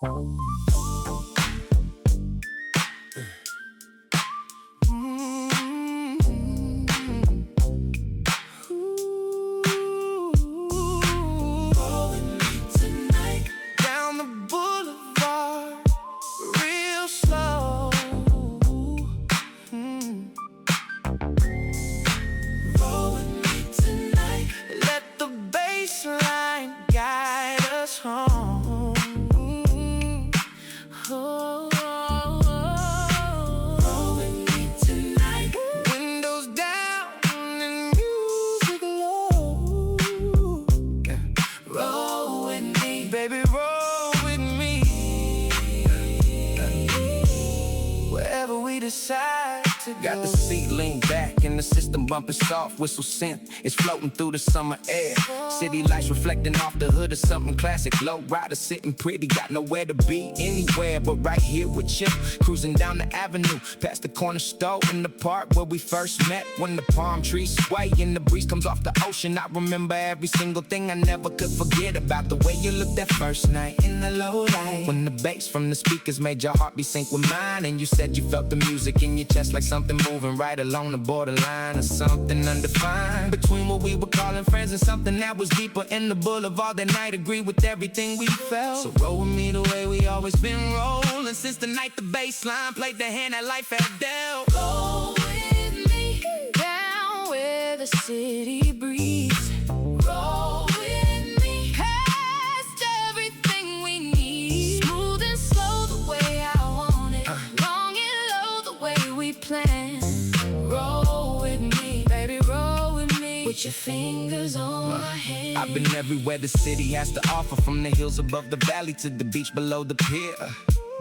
Down the boulevard, real slow. Roll with me tonight. Let the bassline guide us home. Roll with me tonight. Windows down and music low. Roll with me, baby, roll with me. Wherever we decide to go. Got the seat leaned back and the system bumping soft. Whistle synth, it's floating through the summer air. City lights reflecting off the hood of something classic. Lowrider sitting pretty, got nowhere to be anywhere but right here with you. Cruising down the avenue, past the corner store in the park where we first met. When the palm trees sway and the breeze comes off the ocean, I remember every single thing. I never could forget about the way you looked that first night in the low light. When the bass from the speakers made your heartbeat sync with mine, and you said you felt the music in your chest like something moving right along the borderline of something undefined between what we were calling friends and something that was deeper. In the Boulevard that night agreed with everything we felt. So roll with me the way we always been rolling since the night the bass line played the hand that life had dealt. Roll with me down where the city breathes. Roll with me past everything we need. Smooth and slow the way I want it. Long and low the way we plan. Roll with me, baby, roll with me. Put your fingers on my hand. I've been everywhere the city has to offer, from the hills above the valley to the beach below the pier.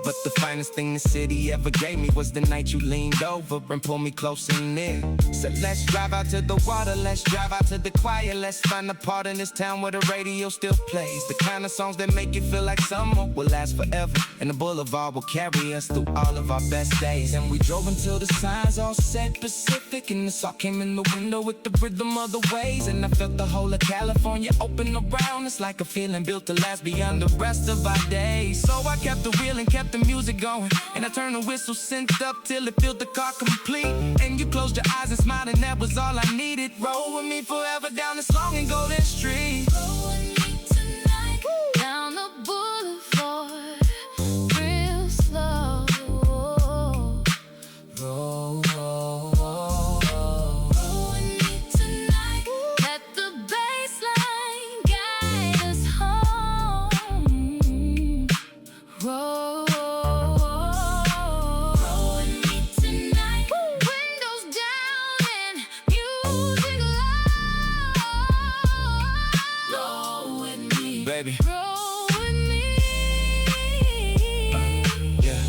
But the finest thing the city ever gave me was the night you leaned over and pulled me close and near. Said let's drive out to the water, let's drive out to the choir. Let's find a part in this town where the radio still plays the kind of songs that make you feel like summer will last forever. And the Boulevard will carry us through all of our best days. And we drove until the signs all said Pacific, and the sun came in the window with the rhythm of the waves. And I felt the whole of California open around us like a feeling built to last beyond the rest of our days. So I kept the wheel and kept the music going, and I turned the whistle synced up till it filled the car complete. And you closed your eyes and smiled, and that was all I needed. Roll with me forever down this long and golden street. Roll with me tonight down the boulevard, real slow. Roll, roll, Roll with me tonight. Let the bassline guide us home. Roll. baby. Roll with me. Yeah.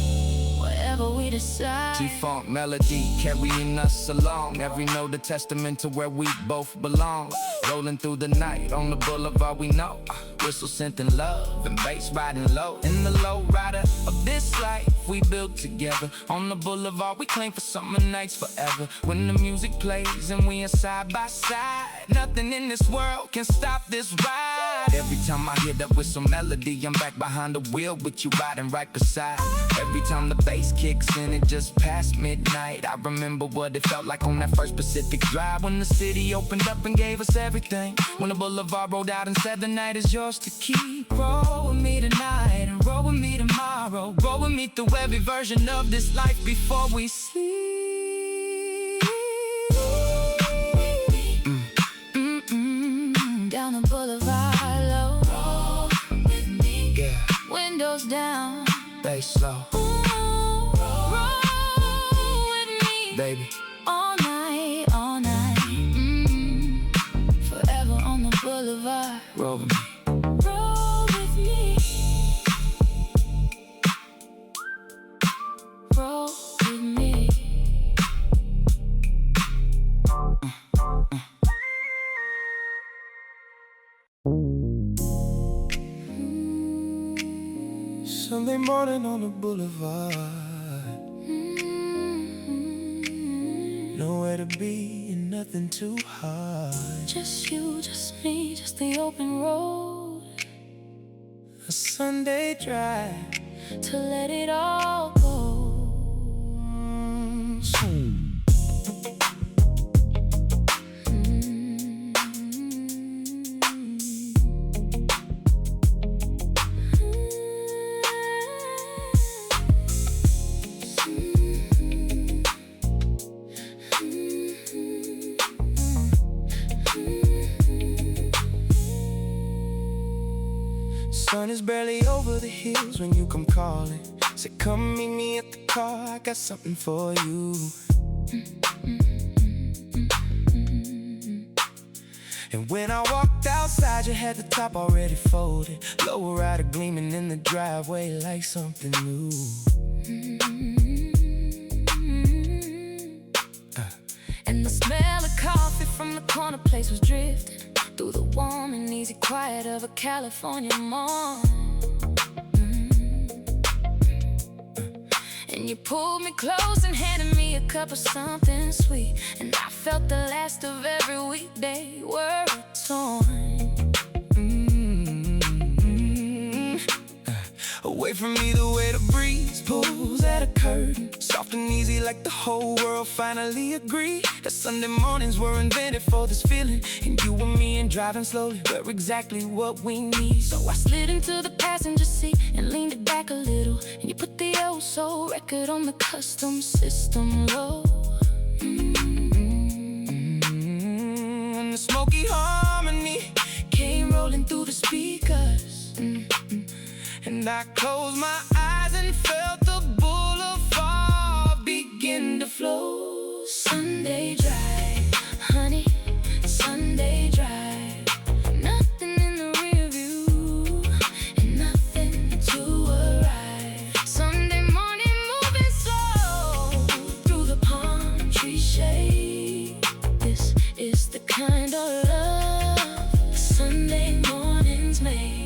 Wherever we decide. G-funk melody carrying us along. Every note a testament to where we both belong. Rolling through the night on the boulevard we know. Whistle synth and love and bass riding low. In the low rider of this life we built together. On the boulevard we claim for summer nights forever. When the music plays and we are side by side, nothing in this world can stop this ride. Every time I hear that whistle melody, I'm back behind the wheel with you riding right beside. Every time the bass kicks in, it just past midnight. I remember what it felt like on that first Pacific drive, when the city opened up and gave us everything. When the boulevard rolled out and said the night is yours to keep. Roll with me tonight and roll with me tomorrow. Roll with me through every version of this life before we sleep. Down the boulevard low. Roll with me. Yeah. Windows down. Bass slow. Roll with me. Baby. All night, all night. Forever on the boulevard. Roll with me. Roll with me. Roll with me. Sunday morning on the boulevard. Nowhere to be and nothing too hard. Just you, just me, just the open road. A Sunday drive to let it all go. Sun is barely over the hills when you come calling. Say, come meet me at the car, I got something for you. And when I walked outside, you had the top already folded. Lowrider gleaming in the driveway like something new. And the smell of coffee from the corner place was drifting through the warm and easy quiet of a California morn. And you pulled me close and handed me a cup of something sweet, and I felt the last of every weekday worry torn. Away from me the way the breeze pulls at a curtain, soft and easy like the whole world finally agreed that Sunday mornings were invented for this feeling. And you and me and driving slowly were exactly what we need. So I slid into the passenger seat and leaned it back a little, and you put the old soul record on the custom system low. And the smoky harmony Came rolling through the speakers. and I closed my eyes and felt the boulevard begin to flow. Sunday drive, honey, Sunday drive. Nothing in the rear view and nothing to arrive. Sunday morning moving slow through the palm tree shade. This is the kind of love Sunday mornings make.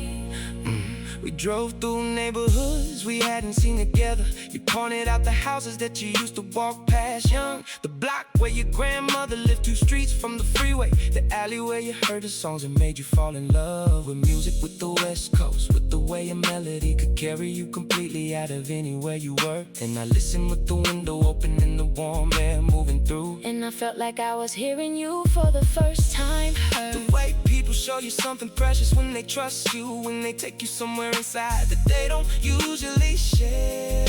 We drove through neighborhoods we hadn't seen together. You pointed out the houses that you used to walk past young, the block where your grandmother lived 2 streets from the freeway, the alley where you heard the songs that made you fall in love with music, with the West Coast, with the way a melody could carry you completely out of anywhere you were. And I listened with the window open and the warm air moving through, And I felt like I was hearing you for the first time. the way people show you something precious when they trust you, when they take you somewhere inside that they don't usually share.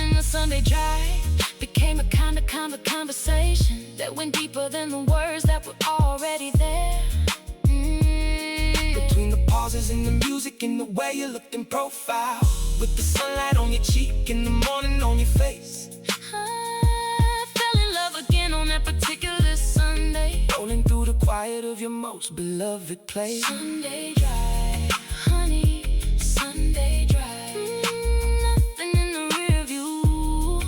And the Sunday drive became a kind of conversation that went deeper than the words that were already there. Between the pauses in the music and the way you looked in profile, with the sunlight on your cheek and the morning on your face, I fell in love again on that particular Sunday. rolling through the quiet of your most beloved place. Sunday drive, honey, Sunday drive. Nothing in the rear view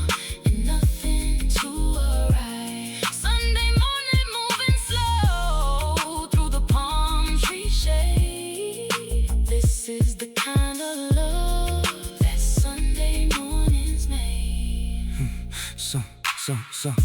and nothing to arrive. Sunday morning moving slow through the palm tree shade. This is the kind of love that Sunday mornings make.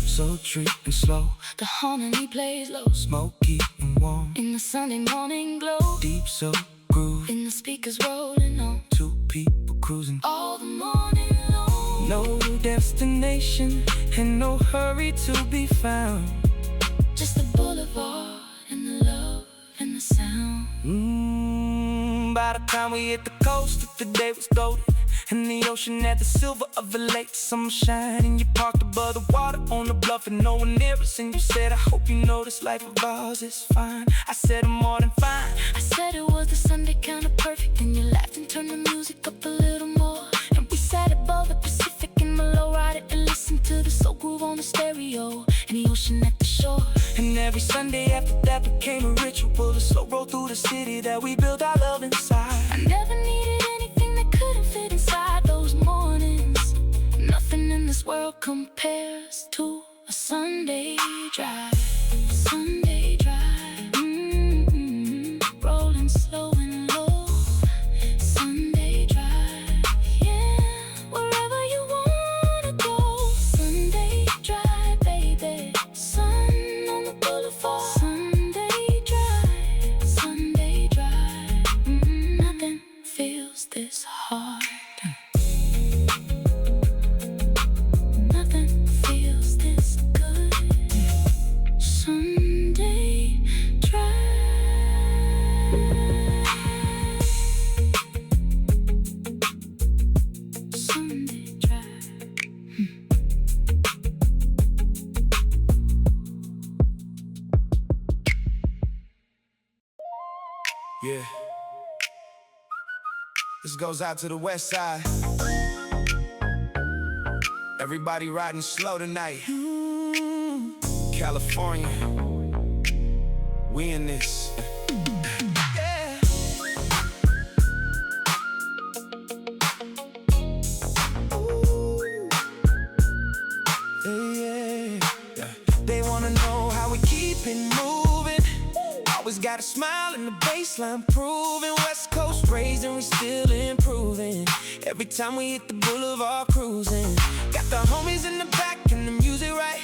So treat and slow, The harmony plays low smoky and warm, in the Sunday morning glow. deep so groove, In the speakers rolling on 2 people cruising, all the morning long. no destination and no hurry to be found. Just the boulevard and the love and the sound. By the time we hit the coast, the day was golden, and the ocean had the silver of a late summer shine. And you parked above the water on the bluff and no one near us, and you said, I hope you know this life of ours is fine. I said, I'm more than fine. I said it was the Sunday kind of perfect, and you laughed and turned the music up a little more. And we sat above the Pacific in the lowrider and listened to the soul groove on the stereo and the ocean at the shore. And every Sunday after that became a ritual, a slow roll through the city that we built our love inside. I never needed anything that couldn't fit inside those mornings. Nothing in this world compares to a Sunday drive. Sunday drive, rolling slow and low. Sunday drive, yeah, wherever you wanna go. Sunday drive, baby, sun on the boulevard. Sunday drive, nothing feels This goes out to the west side. Everybody riding slow tonight. California, we in this. Yeah. Ooh. Yeah. They wanna know how we keep it moving. Always got a smile and the baseline proving. West Coast raised and we still improving. Every time we hit the Boulevard cruising. Got the homies in the back and the music right.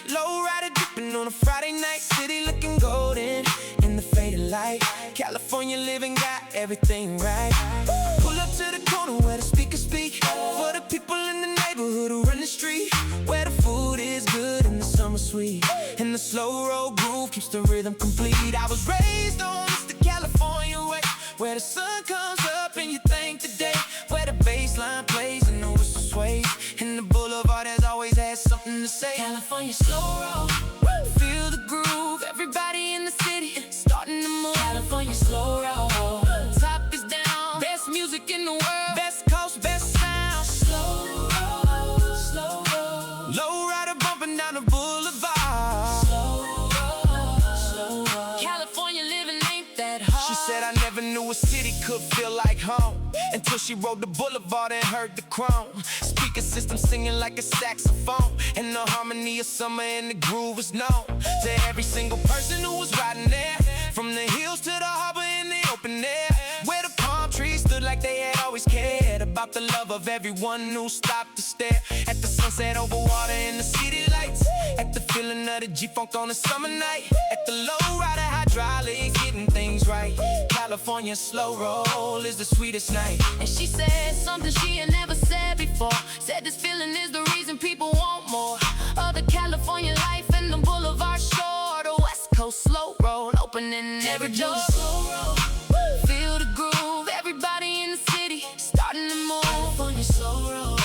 Lowrider dripping on a Friday night. City looking golden in the faded light. California living got everything right. Pull up to the corner where the speakers speak. For the people in the neighborhood who run the street. Where the food is good and the summer sweet. And the slow road groove keeps the rhythm complete. I was raised on this the California way. Where the sun comes up and you think the day. Where the bass line plays and the whistle sways. And the Boulevard has always had something to say. California slow roll, feel the groove. Everybody in the city starting to move. California slow roll, top is down. Best music in the world, best coast, best sound. Slow roll, slow roll. Lowrider bumping down the Boulevard. Slow roll, slow roll. California living ain't that hard. She said I never knew a city could feel like home until she rode the Boulevard and heard the chrome. Speaker system singing like a saxophone. And the harmony of summer and the groove was known to every single person who was riding there. From the hills to the harbor in the open air. Where the palm trees stood like they had always cared about the love of everyone who stopped to stare. At the sunset over water in the city lights. At the feeling of the G-Funk on a summer night. At the Lowrider hydraulics getting things right. California slow roll is the sweetest night. And she said something she had never said before. Said this feeling is the reason people want more of the California life and the Boulevard shore. The West Coast slow roll opening every door. Feel the groove, everybody in the city starting to move. California slow roll,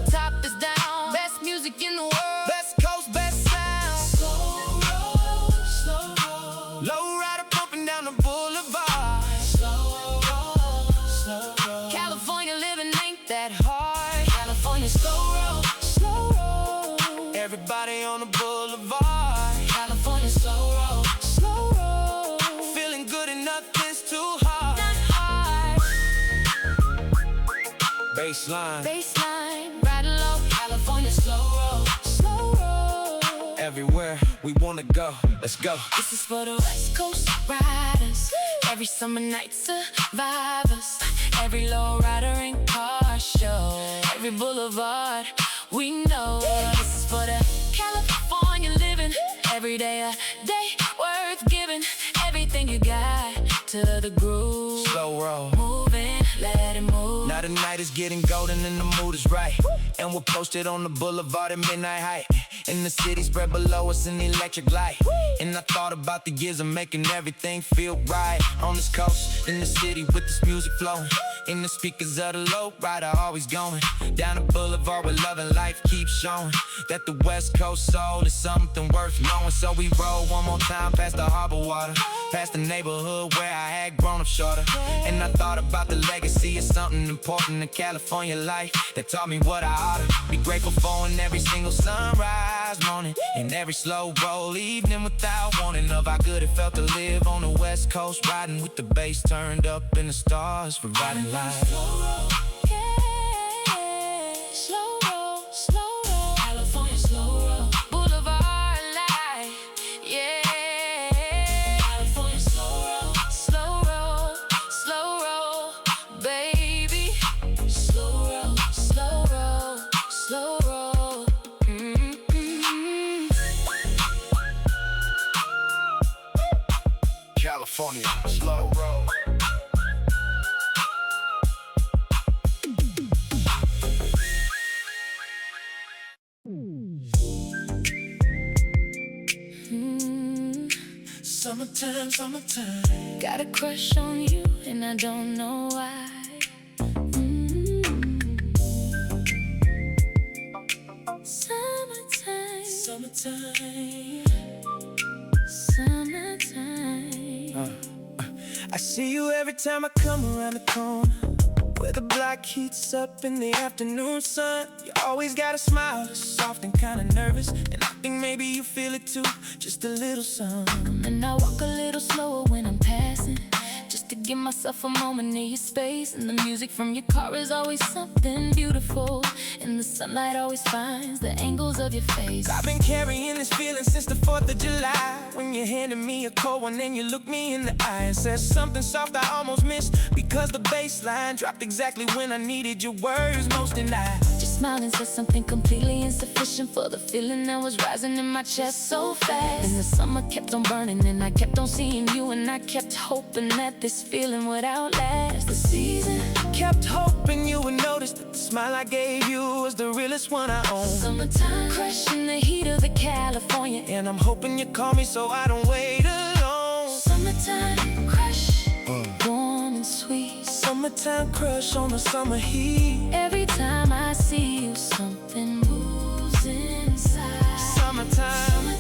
top is down, best music in the world, best coast, best sound. Slow roll, slow roll. Lowrider pumping down the Boulevard. Slow roll, slow roll. California living ain't that hard. California slow roll, slow roll. Everybody on the Boulevard. California slow roll, slow roll. Feeling good and nothing's too hard. Not hard. Baseline, baseline, riding low. California slow roll, slow roll. Everywhere we wanna go, let's go. This is for the West Coast riders. Every summer night survivors. Every lowrider and car show. Every Boulevard we know. This is for the California living. Every day a day worth giving. Everything you got to the groove. Slow roll, moving, let it move. Now the night is getting golden and the mood is right. And we're posted on the Boulevard at midnight height. In the city spread below us an electric light. And I thought about the years of making everything feel right. On this coast, in the city with this music flowing. In the speakers of the Lowrider always going. Down the Boulevard where love and life keeps showing. That the West Coast soul is something worth knowing. So we roll one more time past the harbor water. Past the neighborhood where I had grown up shorter. And I thought about the legacy of something important in California life. That taught me what I ought to be grateful for in every single sunrise morning. In every slow roll evening without warning. Of how good it felt to live on the West Coast. Riding with the bass turned up and the stars providing light. Slow roll, yeah. Slow roll, slow roll. California slow roll. Boulevard light, yeah. California slow roll, slow roll, slow roll, baby. Slow roll, slow roll, slow roll. California slow roll. Summertime, summertime. Got a crush on you and I don't know why. Summertime, summertime, summertime. I see you every time I come around the corner. where the block heats up in the afternoon sun. You always got a smile, soft and kinda nervous, and I think maybe you feel it too, just a little something. And I walk a little slower when I'm passing, just to give myself a moment near your space. And the music from your car is always something beautiful, and the sunlight always finds the angles of your face. I've been carrying this feeling since the 4th of July, when you handed me a cold one and you looked me in the eye and said something soft I almost missed, because the bass line dropped exactly when I needed your words most. And I just smiled and said something completely insufficient for the feeling that was rising in my chest so fast. And the summer kept on burning, and I kept on seeing you, and I kept hoping that this feeling would outlast the season. kept hoping you would notice that the smile I gave you was the realest one I own. Summertime crush in the heat of the California, and I'm hoping you call me so I don't wait alone. Summertime crush, warm and sweet. Summertime crush on the summer heat. Every time I see you, something moves inside. Summertime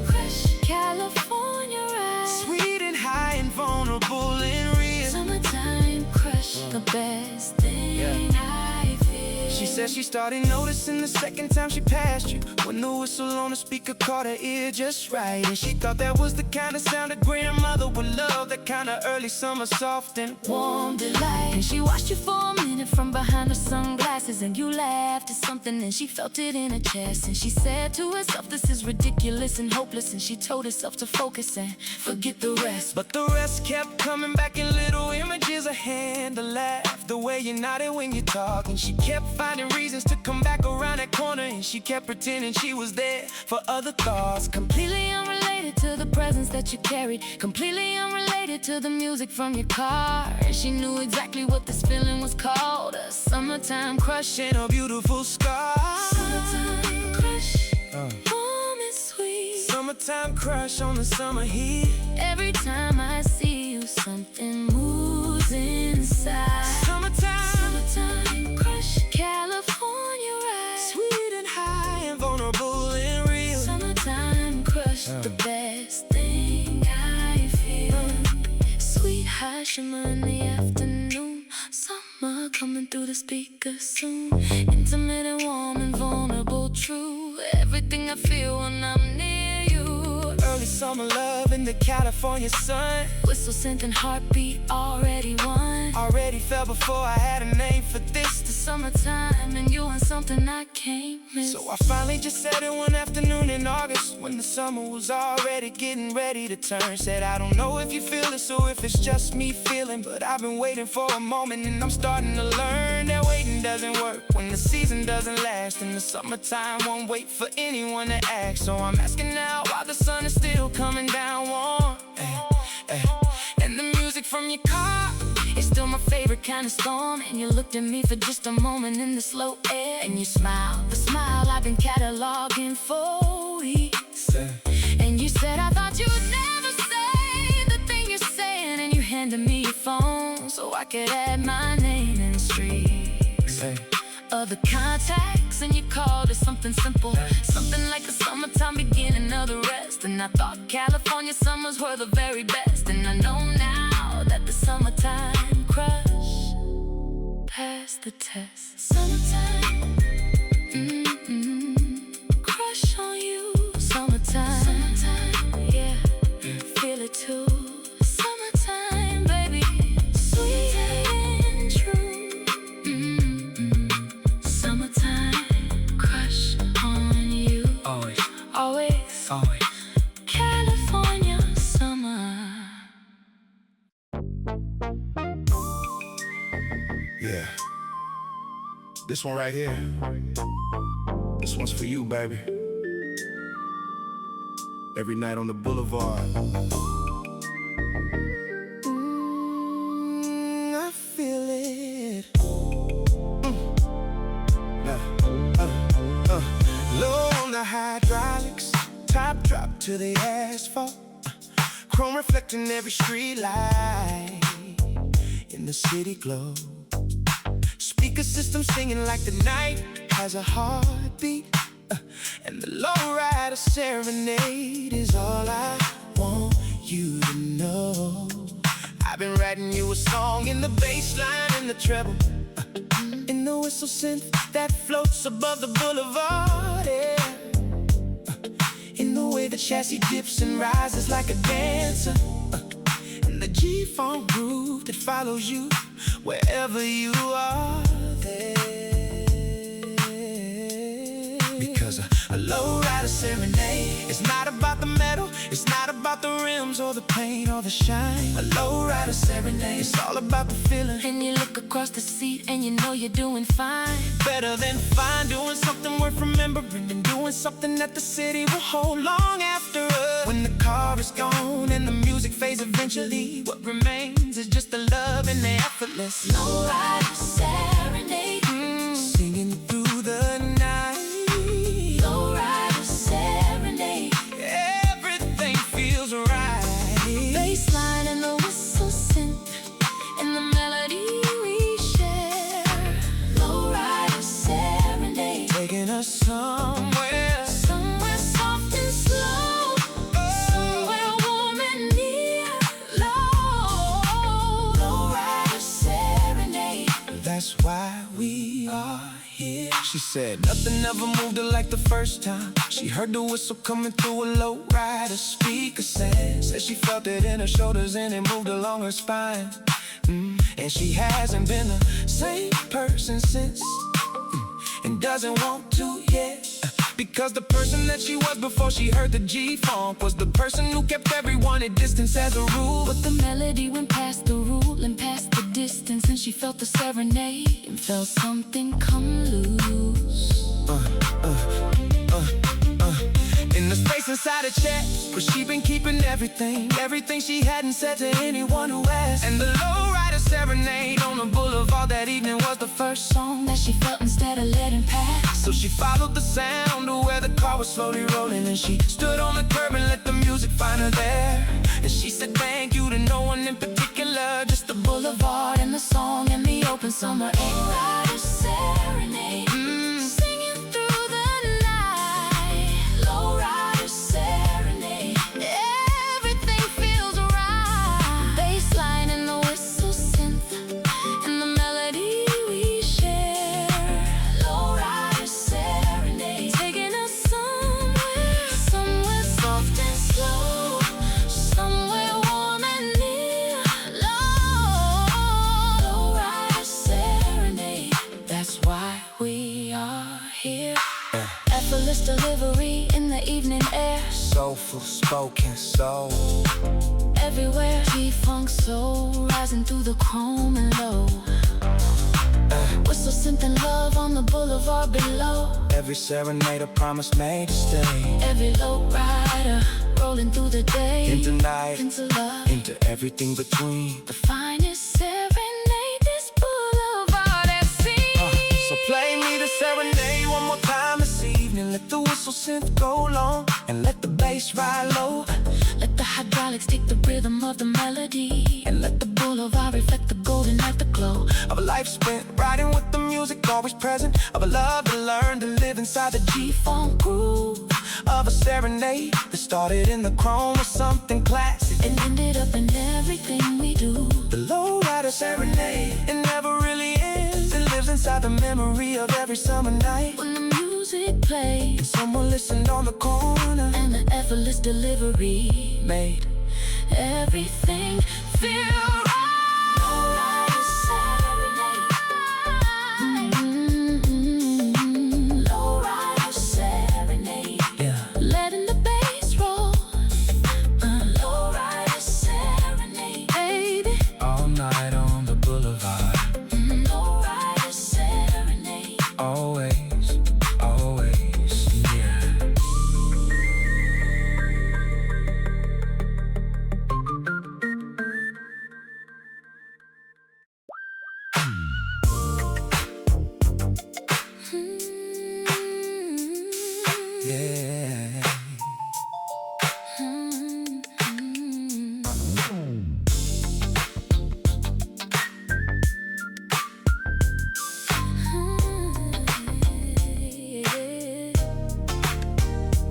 crush, California ride, sweet and high and vulnerable and real. Summertime crush, the best thing I feel. She said she started noticing the second time she passed you, when the whistle on the speaker caught her ear just right. And she thought that was the kind of sound a grandmother would love, that kind of early summer soft and warm delight. And she watched you for a minute from behind her sunglasses, and you laughed at something and she felt it in her chest. And she said to herself, this is ridiculous and hopeless, and she told herself to focus and forget the rest. But the rest kept coming back in little images, a hand, a laugh, the way you nodded when you talk. And she kept finding reasons to come back around that corner, and she kept pretending she was there for other thoughts. Completely unrelated to the presence that you carried, completely unrelated to the music from your car. And she knew exactly what this feeling was called, a summertime crush and a beautiful scar. Summertime crush, warm and sweet. Summertime crush on the summer heat. Every time I see you, something moves inside. Summertime crush, California ride, sweet and high and vulnerable and real. Summertime crush, the best thing I feel. Sweet high shimmer in the afternoon, summer coming through the speakers soon. Intimate and warm and vulnerable, true. Everything I feel when I'm near you. Early summer love in the California sun. Whistle, synth and heartbeat already won. Already felt before I had a name for this. The summertime and you and something I can't miss. So I finally just said it one afternoon in August, when the summer was already getting ready to turn. Said I don't know if you feel this or if it's just me feeling, but I've been waiting for a moment, and I'm starting to learn that waiting doesn't work when the season doesn't last. And the summertime won't wait for anyone to ask. So I'm asking now while the sun is still coming down warm. And the music from your car, it's still my favorite kind of storm. And you looked at me for just a moment in the slow air, and you smiled, the smile I've been cataloging for weeks. And you said, I thought you'd never say the thing you're saying. And you handed me your phone so I could add my name and streaks. Other contacts, and you called it something simple, something like a summertime beginning of the rest. And I thought California summers were the very best, and I know now that the summertime crush passed the test. Summertime, crush on you. Summertime, yeah, feel it too. Summertime, baby, sweet and true. Summertime, crush on you. Always, California summer. Yeah, this one right here, this one's for you, baby. Every night on the Boulevard, I feel it. Low on the hydraulics, top drop to the asphalt, chrome reflecting every street light in the city glow. Speaker system singing like the night has a heartbeat, and the Lowrider Serenade is all I want you to know. I've been writing you a song in the bass line and the treble, in the whistle synth that floats above the boulevard, yeah. In the way the chassis dips and rises like a dancer, in the G-funk groove that follows you wherever you are there. Because a lowrider serenade is not about the metal, it's not about the rims or the paint or the shine. A lowrider serenade, it's all about the feeling. And you look across the seat and you know you're doing fine. Better than fine, doing something worth remembering, and doing something that the city will hold long after us. When the car is gone and the music fades eventually, what remains is just the love and the effortless Lowrider Serenade, singing through the night. Lowrider Serenade, everything feels right. bassline and the whistle synth and the melody we share. Lowrider Serenade, Taking us somewhere, somewhere soft and slow, somewhere warm and near. Lowrider Serenade, that's why we are here. She said nothing ever moved her like the first time she heard the whistle coming through a lowrider speaker. Said she felt it in her shoulders and it moved along her spine. And she hasn't been the same person since, and doesn't want to yet. Because the person that she was before she heard the G-funk was the person who kept everyone at distance as a rule. but the melody went past the rule and past the distance, and she felt the serenade and felt something come loose. In the space inside her chest, where she been keeping everything she hadn't said to anyone who asked. And the lowrider serenade on the boulevard that evening was the first song That she felt instead of letting pass. So she followed the sound to where the car was slowly rolling, and she stood on the curb and let the music find her there. And she said thank you to no one in particular, just the Boulevard and the song and the open summer air. Lowrider Serenade, singing through the night. Lowrider Serenade, everything feels right. Bassline and the whistle synth and the melody we share. Lowrider Serenade, taking us somewhere, somewhere soft and slow, somewhere warm and near. Lowrider Serenade, that's why we are here. Effortless delivery in the evening air. soulful spoken soul. Everywhere G-funk soul rising through the chrome and low. Whistle synth and love on the boulevard below. Every serenade a promise made to stay. Every low rider rolling through the day. Into night, into love, into everything between. the finest serenade this boulevard has seen. So play me the serenade one more time this evening. Let the whistle synth go long and let the bass ride low. Let the hydraulics take the rhythm of the melody, And let the boulevard reflect the golden afterglow of a life spent riding with the music always present, of a love to learn to live inside the G-funk groove, of a serenade that started in the chrome with something classic and ended up in everything we do. The lowrider serenade, it never really ends. It lives inside the memory of every summer night When the music plays and someone listened on the corner and the effortless delivery made everything feel right. Lowrider Serenade. Lowrider Serenade. yeah. Letting the bass roll. Lowrider Serenade, baby. All night on the boulevard. Lowrider Serenade. Always, always, yeah. Yeah.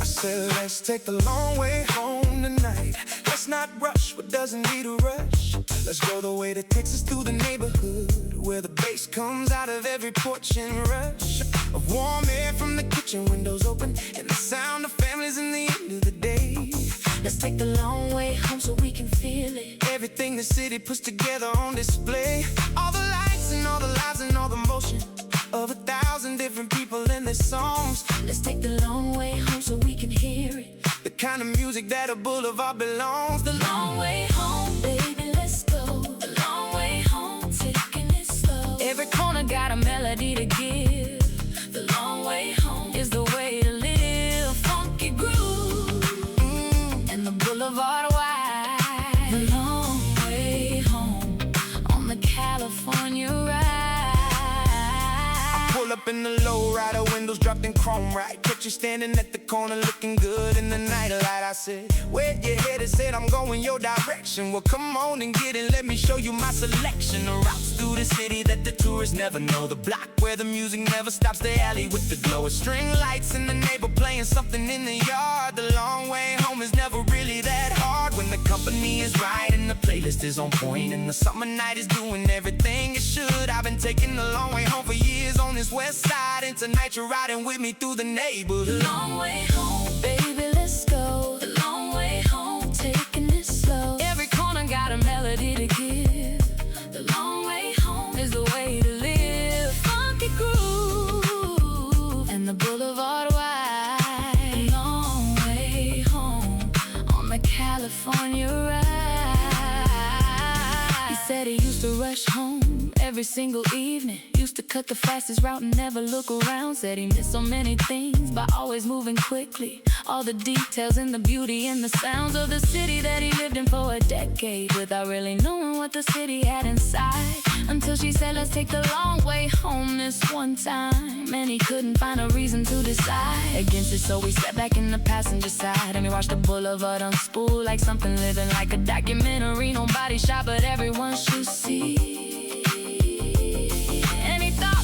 I said let's take the long way home tonight. Let's not rush what doesn't need a rush. Let's go the way that takes us through the neighborhood where the bass comes out of every porch and rush of warm air from the kitchen windows open, and the sound of families in the end of the day. Let's take the long way home so we can feel it. Everything the city puts together on display. All the lights and all the lives and all the motion of 1,000 different people in their songs. Let's take the long way home so we can hear it. The kind of music that a boulevard belongs. The long way home, baby, let's go. The long way home, taking it slow. Every corner got a melody to give. The long way home is the way to live. Funky groove and the boulevard wide. The long way home on the California ride. Pull up in the lowrider, windows dropped in chrome right. Catch you standing at the corner looking good in the nightlight. I said, where you headed? Said, I'm going your direction. Well, come on and get it, let me show you my selection. The routes through the city that the tourists never know. The block where the music never stops, the alley with the glow of string lights, and the neighbor playing something in the yard. The long way home is never really that hard when the company is right and the playlist is on point, and the summer night is doing everything it should. I've been taking the long way home for years on this west side, and tonight you're riding with me through the neighborhood. The long way home, baby, let's go. The long way home, taking it slow. Every corner got a melody to give. The long way home is the way to live. Funky groove and the boulevard wide. The long way home on the California ride. He said he used to rush home every single evening. Used to cut the fastest route and never look around. Said he missed so many things by always moving quickly. All the details and the beauty and the sounds of the city that he lived in for a decade, without really knowing what the city had inside. Until she said, let's take the long way home this one time. And he couldn't find a reason to decide against it, so we sat back in the passenger side and we watched the boulevard unspool like something living, like a documentary. Nobody shot, but everyone should see.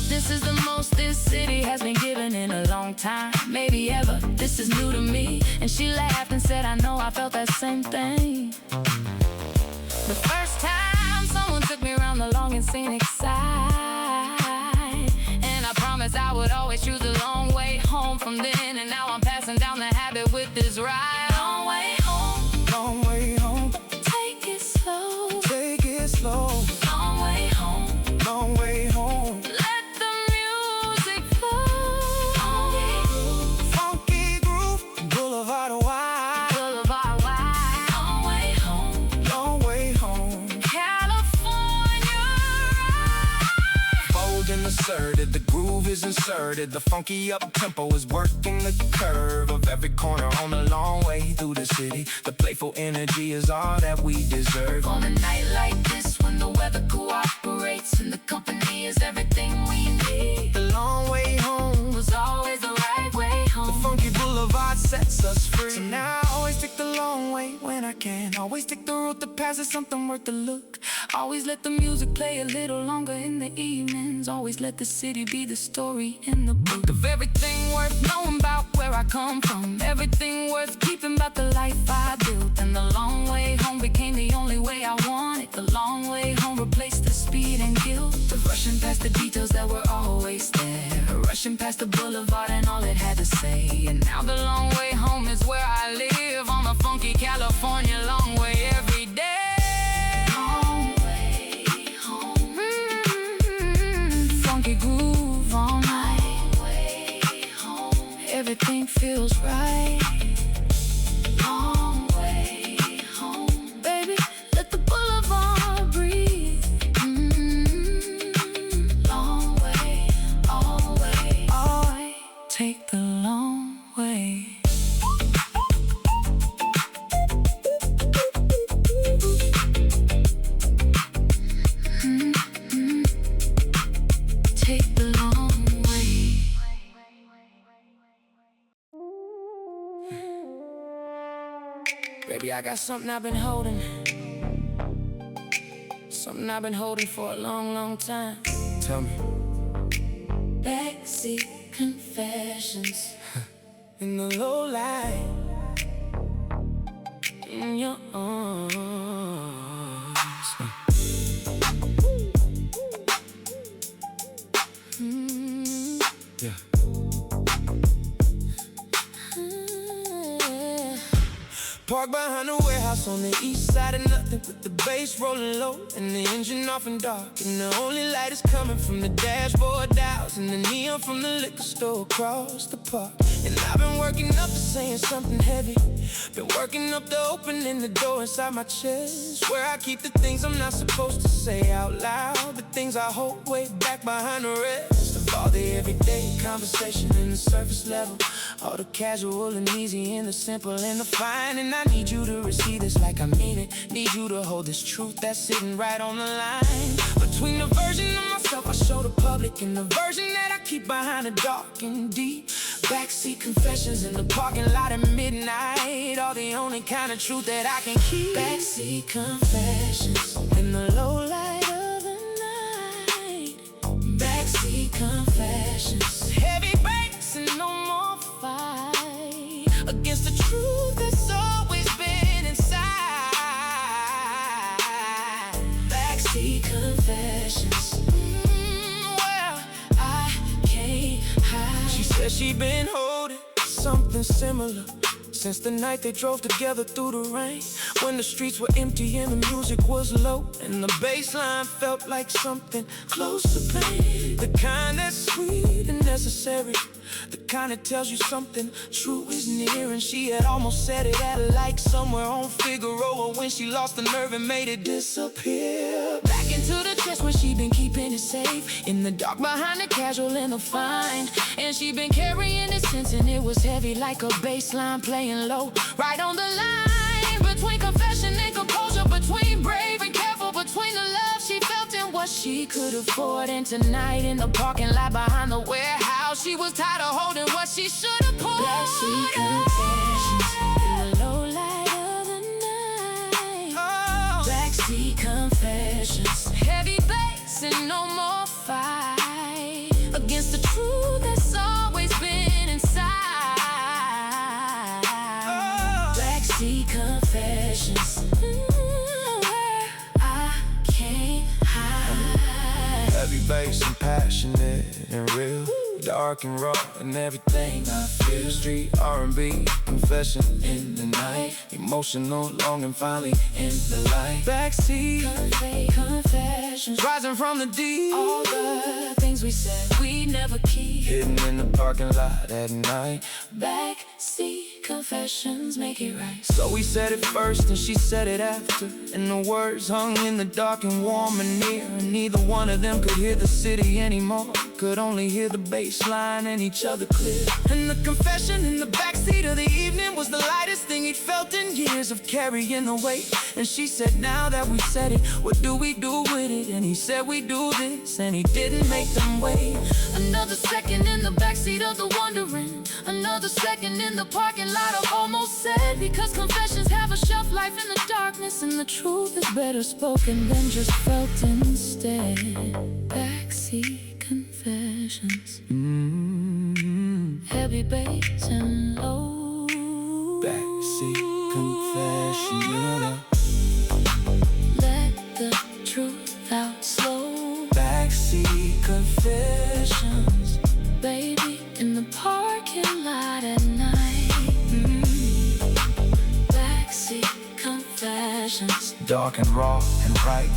This is the most this city has been given in a long time, maybe ever. This is new to me. And she laughed and said, I know, I felt that same thing. The first time someone took me around the long and scenic side, and I promised I would always choose the long way home from then. And now I'm passing down the habit with this ride. Long way home, Long way home, take it slow. take it slow. Long way home, Long way home, funky groove, boulevard wide. boulevard wide. Long way home, Long way home. California ride. Bold and asserted, the groove is inserted. The funky up-tempo is working the curve of every corner on the long way through the city. The playful energy is all that we deserve. On a night like this, when the weather cooperates and the company is everything we need, The long way home, was always the right way the home. funky boulevard sets us free. So now I always take the long way when I can. Always take the route that passes something worth the look. Always let the music play a little longer in the evenings. Always let the city be the story in the book of everything worth knowing about where I come from. Everything worth keeping about the life I built. And the long way home became the only way I wanted. The long way home replaced the speed and guilt of rushing past the details that were always there. Rushing past the boulevard and all it had to say. And now the long way home is where I live, on the funky California long way every day. Long way home, funky groove all night. Long way home, everything feels right. Long way home, baby, let the boulevard breathe. Long way, always, take the long way. Take the long way. Baby, I got something I've been holding. Something I've been holding for a long, long time. Tell me. Backseat confessions In the low light, in your arms. Yeah. Parked behind the warehouse on the east side of nothing, with the bass rolling low and the engine off and dark, and the only light is coming from the dashboard dials and the neon from the liquor store across the park. And I've been working up to saying something heavy, been working up to opening the door inside my chest, where I keep the things I'm not supposed to say out loud, the things I hold way back behind the rest of all the everyday conversation in the surface level, all the casual and easy and the simple and the fine. And I need you to receive this like I mean it. Need you to hold this truth that's sitting right on the line between the version of myself I show the public and the version that I keep behind the dark and deep. Backseat confessions in the parking lot at midnight, all the only kind of truth that I can keep. Backseat confessions in the low light of the night. Backseat confessions, heavy brakes and no more fight against the truth that's always been inside. Backseat confessions, well, I can't hide. She said she been holding something similar since the night they drove together through the rain, when the streets were empty and the music was low and the bass line felt like something close to pain. The kind that's sweet and necessary, the kind that tells you something true is near. And she had almost said it at a light somewhere on Figueroa when she lost the nerve and made it disappear. Back into the chest where she been keeping it safe, in the dark behind the casual and the fine. And she been carrying it since, and it was heavy like a bass line playing low, right on the line between confession and composure, between brave and careful, between the love she felt and what she could afford. And tonight in the parking lot behind the warehouse, she was tired of holding what she should have pulled. Backseat confessions in the low light of the night. Oh. Backseat confessions, heavy bass and no more fight against the truth that's always been inside. Backseat confessions, where I can't hide. Heavy bass and passionate and real, dark and raw and everything I feel. Street R&B, confession in the night, emotional, longing finally in the light. Backseat confessions, rising from the deep, all the things we said we never keep, hidden in the parking lot at night. Backseat confessions make it right. So we said it first and she said it after, and the words hung in the dark and warm and near, and neither one of them could hear the city anymore, could only hear the bass line and each other clear. And the confession in the backseat of the evening was the lightest thing he'd felt in years of carrying the weight. And she said, now that we said it, what do we do with it? And he said, we do this, and he didn't make them wait. Another second in the backseat of the wondering, another second in the parking lot of almost said, because confessions have a shelf life in the darkness, and the truth is better spoken than just felt instead. Backseat confessions, heavy bass and low. Backseat confession, yeah. Let the truth out slow. Backseat confessions, baby, in the parking lot at night. Backseat confessions, dark and raw and right.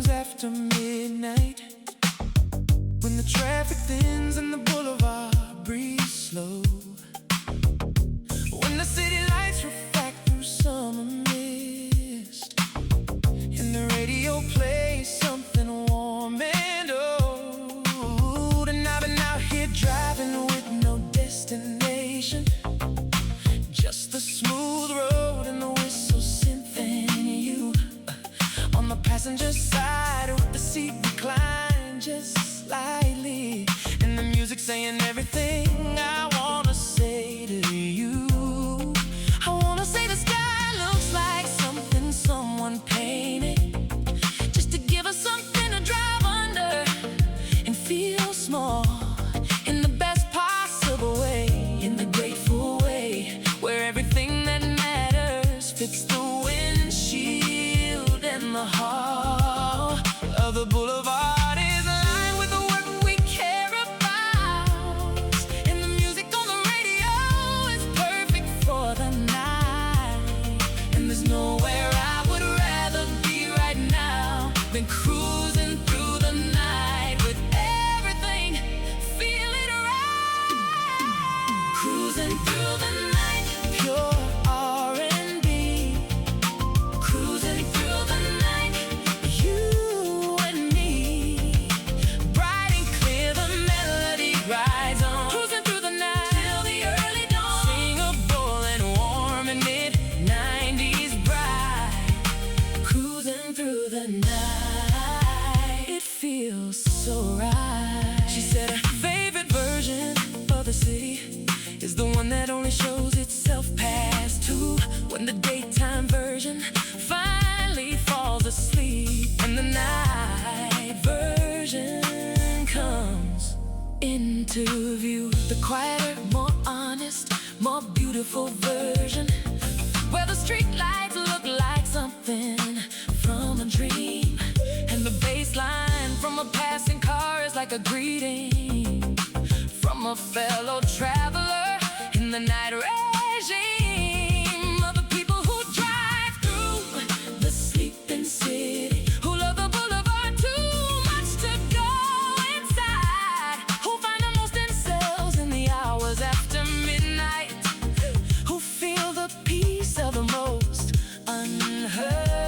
After midnight, when the traffic thins and the boulevard breathes slow, when the city lights refract through summer mist, and the radio plays something warm and old. And I've been out here driving with no destination, just the smooth road and the whistle symphony. You on the passenger side with the seat reclined, lightly, and the music saying everything I wanna say to you. I wanna say the sky looks like something someone painted, just to give us something to drive under and feel small, in the best possible way, in the grateful way, where everything that matters fits the windshield and the hall of the Boulevard. Been cruising through the night with everything, feeling right. Cruising through the night, pure R&B. Cruising through the night, you and me. Bright and clear, the melody rides on. Cruising through the night till the early dawn. Singable and warm and mid-90s bright. Cruising through the night, feels so right. She said her favorite version of the city is the one that only shows itself past 2, when the daytime version finally falls asleep and the night version comes into view. The quieter, more honest, more beautiful version, where the street lights look like something from a dream, and the bass line from a passing car is like a greeting from a fellow traveler in the night regime of the people who drive through the sleeping city, who love the Boulevard too much to go inside, who find the most themselves in the hours after midnight, who feel the peace of the most unheard.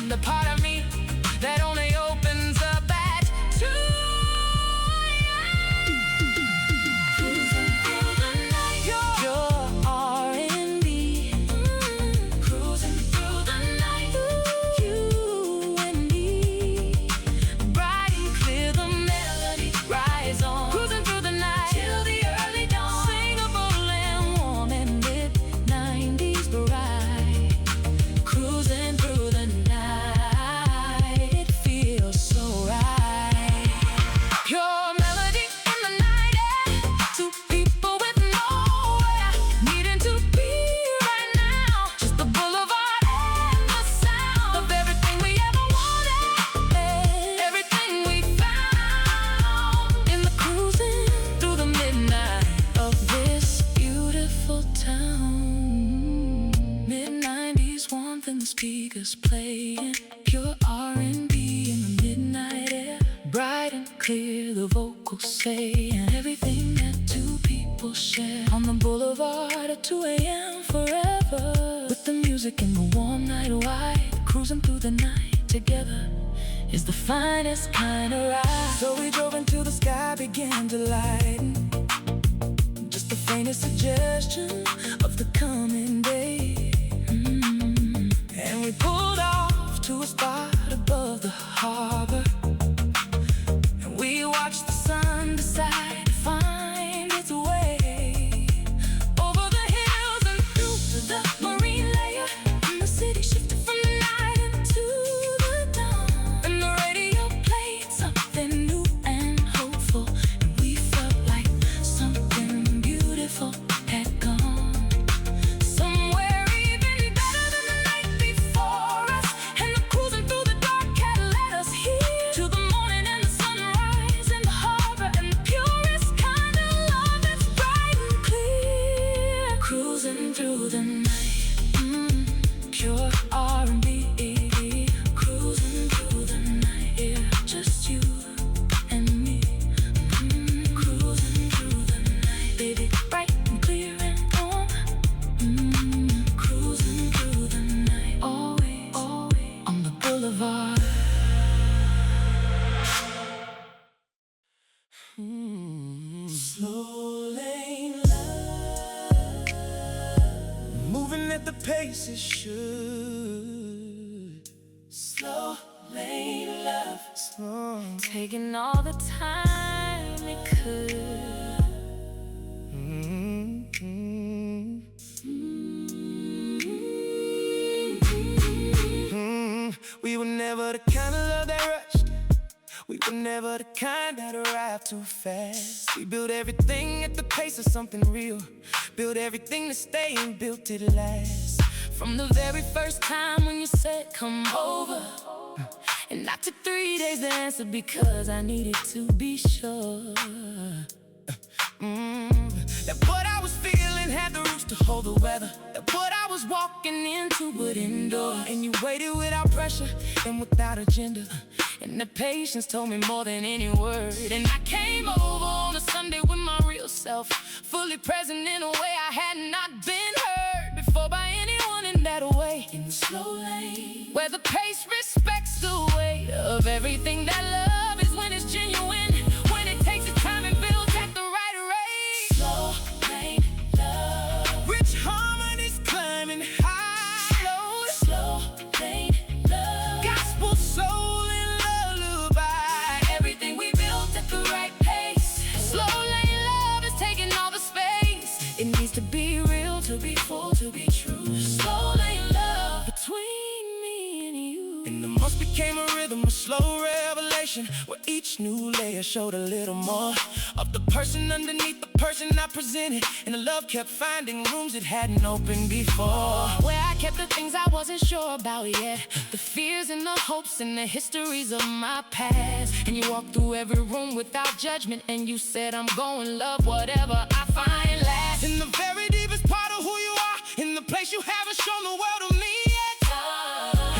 The part of me that only opens up at 2. Cruising through the night, pure R&B. Cruising through the night, you and me. Bright and clear, the melody rise on. Cruising through the night till the early dawn. Singable and warm and mid-90s bright. Cruising through the night. Speakers playing pure R&B in the midnight air, bright and clear, the vocals saying everything that two people share on the Boulevard at 2 a.m. forever, with the music and the warm night wide. Cruising through the night together is the finest kind of ride. So we drove until the sky began to lighten, just the faintest suggestion of the coming day. And we pulled off to a spot above the harbor, and we watched the sun decide to find its way over the hills and through the marine layer, and the city shifted from the night into the dawn, and the radio played something new and hopeful, and we felt like something beautiful had gone somewhere even better than the night before us. And the cruising through the places should. Slow lane love, taking all the time it could. We were never the kind of love that rushed. We were never the kind that arrived too fast. We built everything at the pace of something real. Built everything to stay and built it last. From the very first time when you said come over, and I took 3 days to answer because I needed to be sure that what I was feeling had the roots to hold the weather. That what I was walking into would endure. And you waited without pressure and without agenda. And the patience told me more than any word. And I came over on a Sunday with my real self, fully present in a way I had not been heard before by anyone in that way. in the slow lane, Where the pace respects the weight of everything that love is when it's genuine. When it takes its time and builds at the right rate. slow lane love, Rich harmonies climbing high. slow lane love, Gospel soul and lullaby. everything we built at the right pace. Slow lane love is taking all the space. It needs to be real, to be full, to be true. Slow lane love between me and you. And the months became a rhythm, a slow revelation, where each new layer showed a little more of the person underneath the person I presented. And the love kept finding rooms it hadn't opened before. Where I kept the things I wasn't sure about yet, the fears and the hopes and the histories of my past. And you walked through every room without judgment, and you said I'm going love whatever I find last. In the very deepest part of who you are, in the place you haven't shown the world of me yet.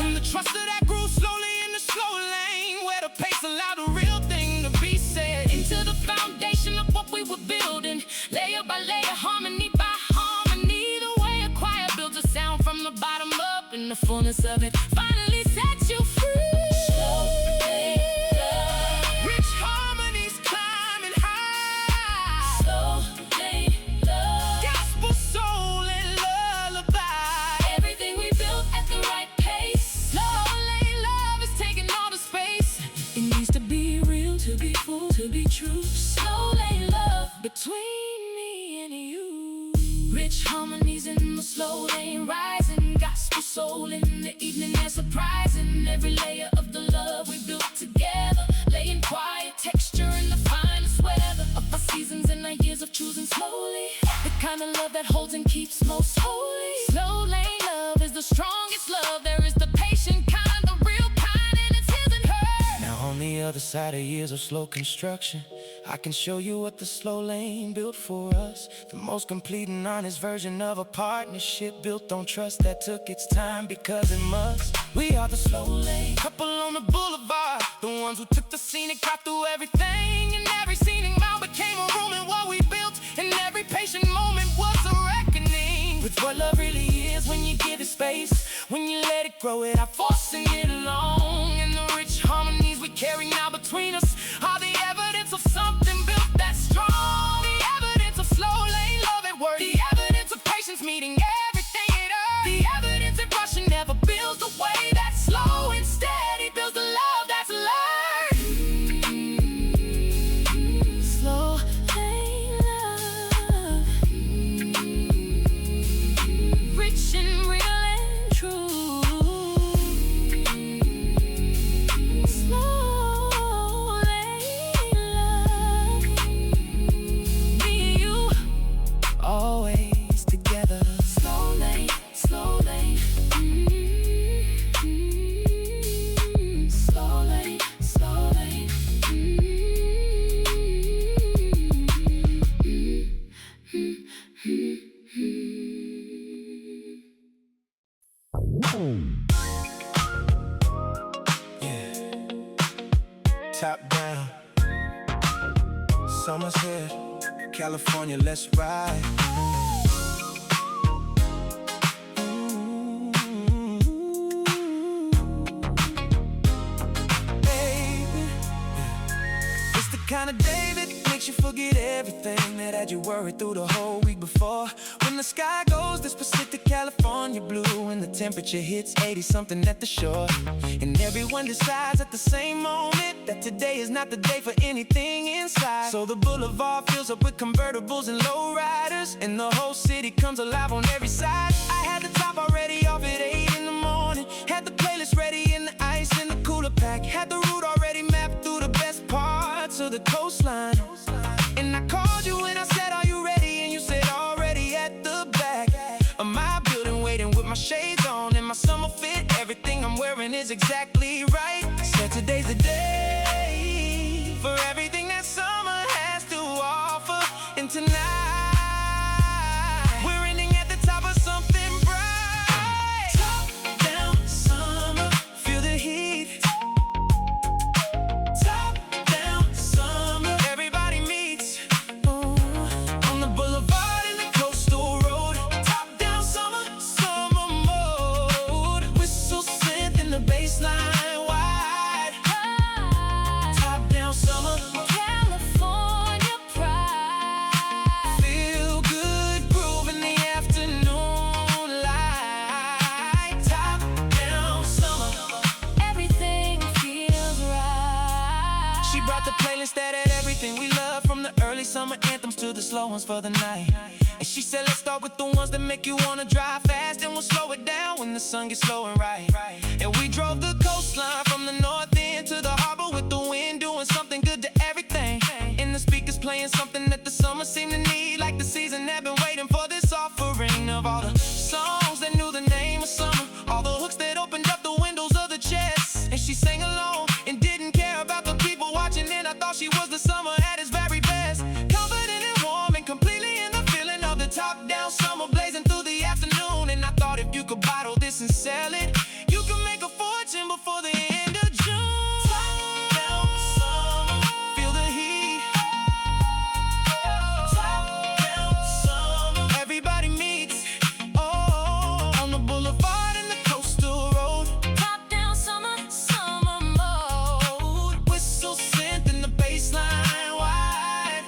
And the trust that grew slowly in the slow lane, where the pace allowed the real thing to be said. Into the foundation of what we were building, layer by layer, harmony by harmony. The way a choir builds a sound from the bottom up, and the fullness of it finally sets you free. Slow lane love, Rich harmonies climbing high. slow lane love, Gospel soul and lullaby. everything we built at the right pace. Slow lane love is taking all the space. It needs to be real, to be full, to be true. Slow lane love between me and you. Rich harmonies in the slow lane rising, gospel soul in the evening and surprising. Every layer of the love we built together, laying quiet texture in the finest weather of our seasons and our years of choosing slowly. The kind of love that holds and keeps most holy. Slow lane love is the strongest love. There is the patient kind, the real kind, and it's his and hers. Now on the other side of years of slow construction, I can show you what the slow lane built for us. The most complete and honest version of a partnership built on trust that took its time because it must. We are the slow lane couple on the boulevard, the ones who took the scenic path through everything. And every scenic mile became a room in what we built, and every patient moment was a reckoning with what love really is when you give it space, when you let it grow without forcing it along. And the rich harmonies we carry now between us are the evidence of something built that's strong. The evidence of slow lane love at work. The evidence of patience meeting everything it earned. The evidence that rushing never builds the way that's slow and steady builds the love that's learned. Slow lane love, rich and real and true. Slow lane love, me and you, Always together. slow lane, slow lane. Slow lane, slow lane. Yeah. Top down. Summer's here. California, let's ride. Baby, it's the kind of day that makes you forget everything that had you worried through the whole week before. When the sky goes this Pacific California blue, and the temperature hits 80-something at the shore. And everyone decides at the same moment that today is not the day for anything inside. So the boulevard fills up with convertibles and lowriders, and the whole city comes alive on every side. I had the top already off at 8 in the morning, had the playlist ready and the ice in the cooler pack, had the route already mapped through the best parts of the coastline. And I called you and I said, are you ready? And you said, already at the back of my building, waiting with my shades on and my summer fit. Everything I'm wearing is exactly right. Said today's the day for everything that summer has to offer. And tonight we're ending at the top of something bright. Top down summer, feel the heat. Top down summer, everybody meets on the boulevard in the coastal road. Top down summer, summer mode. Whistle synth in the bassline wide. Top down summer, California pride. feel good groove in the afternoon light. Top down summer. Everything feels right. She brought the playlist that had everything we love, from the early summer anthems to the slow ones for the night. And she said, let's start with the ones that make you wanna drive fast, and we'll slow it down when the sun gets slow and right. And we drove the coastline from the north end to the harbor with the wind doing something good to everything. And the speakers playing something that the summer seemed to need, like the season had been waiting for this offering of all the songs that knew the name of summer, all the hooks that opened up the windows of the chest. And she sang along and didn't care about the people watching, and I thought she was the summer at its very best. Confident and warm and completely in the feeling of the top down summer blazing through the afternoon. And I thought if you could bottle this and sell it, you could make a fortune before the end of June. Top down summer, feel the heat. Top down summer, everybody meets on the boulevard in the coastal road. Top down summer, summer mode. Whistle synth in the bassline wide.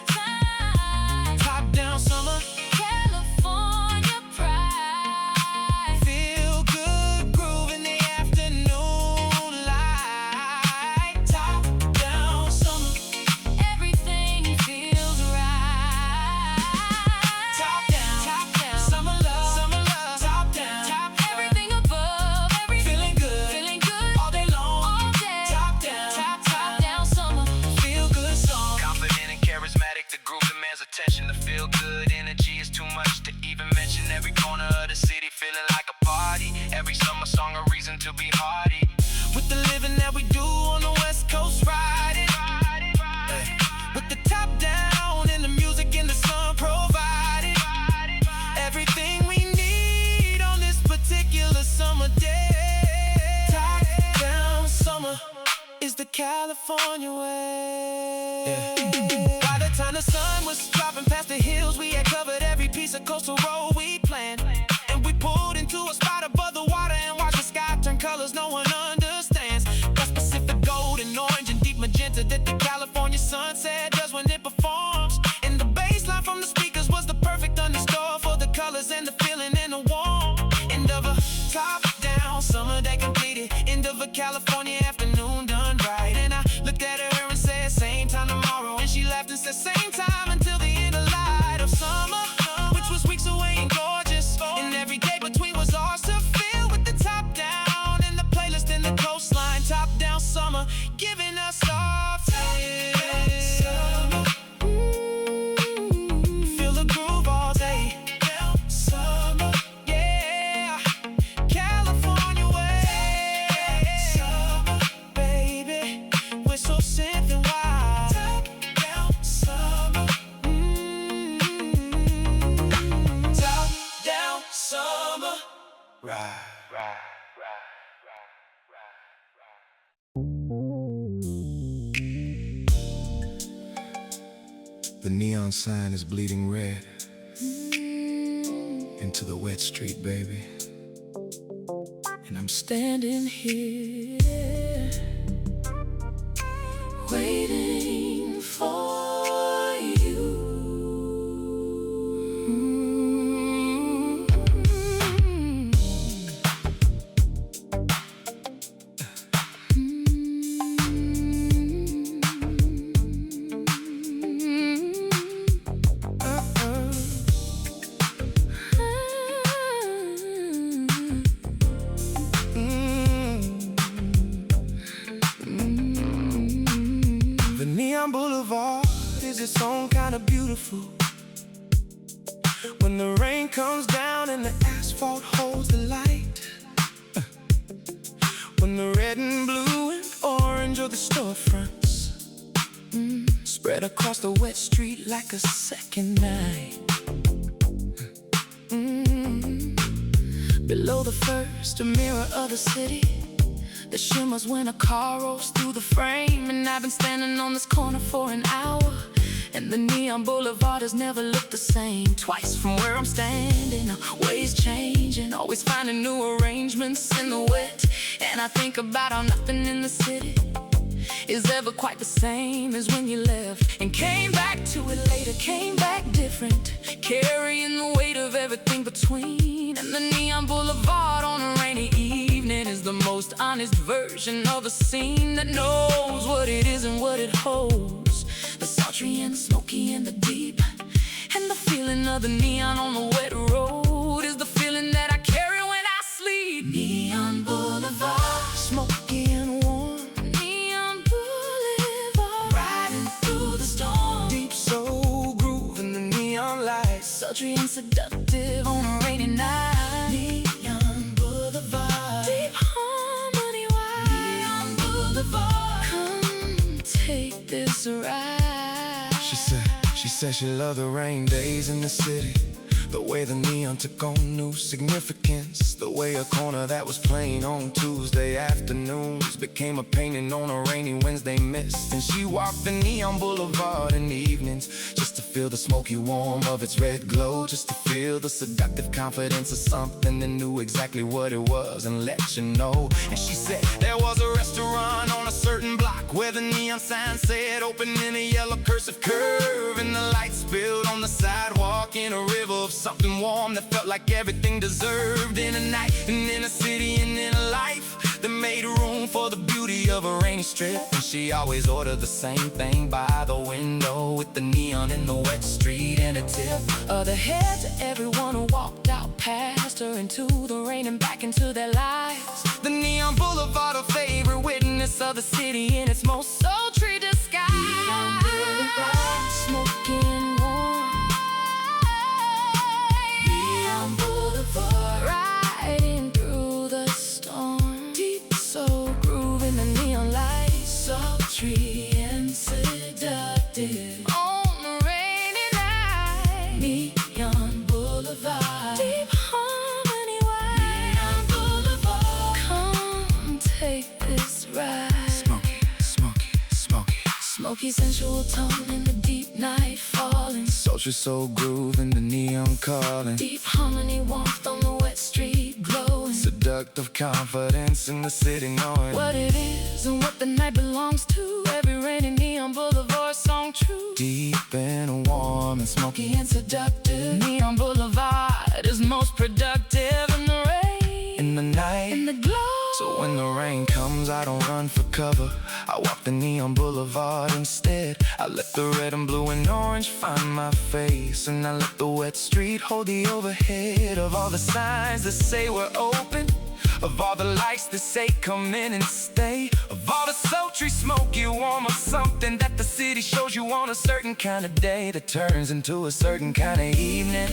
Top down summer, California pride. feel good groove in the afternoon light. Top down summer, Everything feels right. top down, summer love, top down, Everything above, everything feeling good all day long. all day. Top down, Top down summer. feel good song. Confident and charismatic, the groove demands attention. The feel good energy is too much to even mention. Every corner of the city feeling like a party. Every summer song a reason to be hardy. With the living that we do on the West Coast, riding. With the top down and the music and the sun provided. Everything we need on this particular summer day. Top down summer is the California way. By the time the sun was dropping past the hills, we had covered every piece of coastal road we planned. And we pulled into a spot above the water and watched the sky turn colors no one understands. That's Pacific gold and orange and deep magenta that the California sunset does when it performs. And the bass line from the speakers was the perfect underscore for the colors and the feeling and the warmth. End of a top down summer day completed. End of a California afternoon done right. And I looked at her and said, same time tomorrow. And she laughed and said, same time until the end of light of summer, which was weeks away and gorgeous. And every day between was ours to feel with the top down and the playlist and the coastline. Top down summer, giving us our feel the groove all day. Summer, yeah, California way. Summer, baby, whistle synth and wild. Top down summer, top down summer, right. The neon sign is bleeding red into the wet street, baby. And I'm standing here waiting for you. Neon Boulevard is its own kind of beautiful. When the rain comes down and the asphalt holds the light, when the red and blue and orange are the storefronts, spread across the wet street like a second night. Below the first, a mirror of the city that shimmers when a car rolls through the frame. And I've been standing on this corner for an hour, and the neon boulevard has never looked the same. Twice from where I'm standing, ways changing, always finding new arrangements in the wet. And I think about how nothing in the city is ever quite the same as when you left, and came back to it later, came back different, carrying the weight of everything between. And the neon boulevard on a rainy evening is the most honest version of a scene that knows what it is and what it holds. The sultry and smoky and the deep, and the feeling of the neon on the wet road is the feeling that I carry when I sleep. Neon Boulevard, smoky and warm. Neon Boulevard, riding through the storm. Deep soul groove in the neon lights, sultry and seductive on a rainy night. Neon Boulevard, deep harmony wide. Neon Boulevard, come take this ride. She said she loved the rain days in the city, the way the neon took on new significance, the way a corner that was playing on Tuesday afternoons became a painting on a rainy Wednesday mist. And she walked the neon boulevard in the evenings just to feel the smoky warmth of its red glow, just to feel the seductive confidence of something that knew exactly what it was and let you know. And she said there was a restaurant on a certain block where the neon sign said open in a yellow cursive curve, and the lights spilled on the sidewalk in a river of something warm that felt like everything deserved in a night, and in a city and in a life that made room for the beauty of a rainy strip. And she always ordered the same thing by the window, with the neon in the wet street and a tip of the head to everyone who walked out past her into the rain and back into their lives. The neon boulevard, a favorite witness of the city in its most sultry disguise. Neon Boulevard, smoking warm. Neon Boulevard, riding through the storm. Deep soul groove in the neon lights, sultry and seductive on a rainy night. Neon Boulevard, deep harmony wide. Neon Boulevard, come take this ride. Smoky, smoky, smoky, smoky sensual tone in the deep night falling, sultry soul groove in the neon calling. Deep harmony warmth on the wet street glowing, seductive confidence in the city knowing what it is and what the night belongs to. Every rainy neon boulevard song true. Deep and warm and smoky and seductive, Neon Boulevard is most productive in the rain, in the night, in the glow. So when the rain comes, I don't run for cover, I walk the neon boulevard instead. I let the red and blue and orange find my face, and I let the wet street hold the overhead of all the signs that say we're open, of all the lights that say come in and stay, of all the sultry smoky warm of something that the city shows you on a certain kind of day that turns into a certain kind of evening,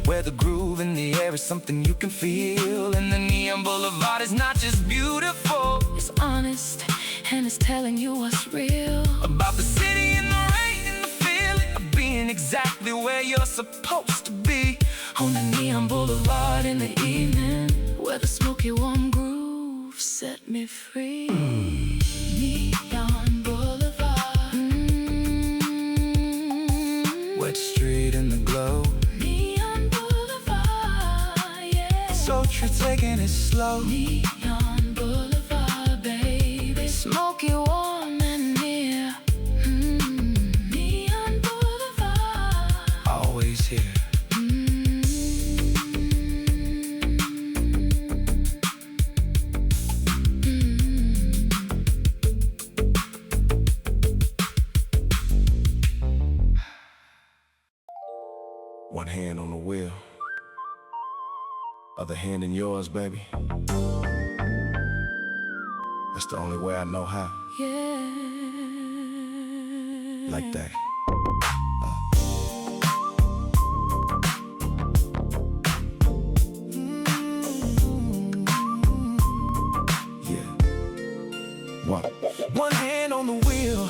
where the groove in the air is something you can feel. And the neon boulevard is not just beautiful, it's honest, and it's telling you what's real about the city and the rain and the feeling of being exactly where you're supposed to be. On the neon boulevard in the evening, where the smoky warm groove set me free. Neon Boulevard, wet street in the glow. Neon Boulevard, yeah. Sultry taking it slow. Neon Boulevard, baby. Smoky warm and near. Neon Boulevard, always here. One hand on the wheel, other hand in yours, baby. That's the only way I know how. Yeah. like that. One hand on the wheel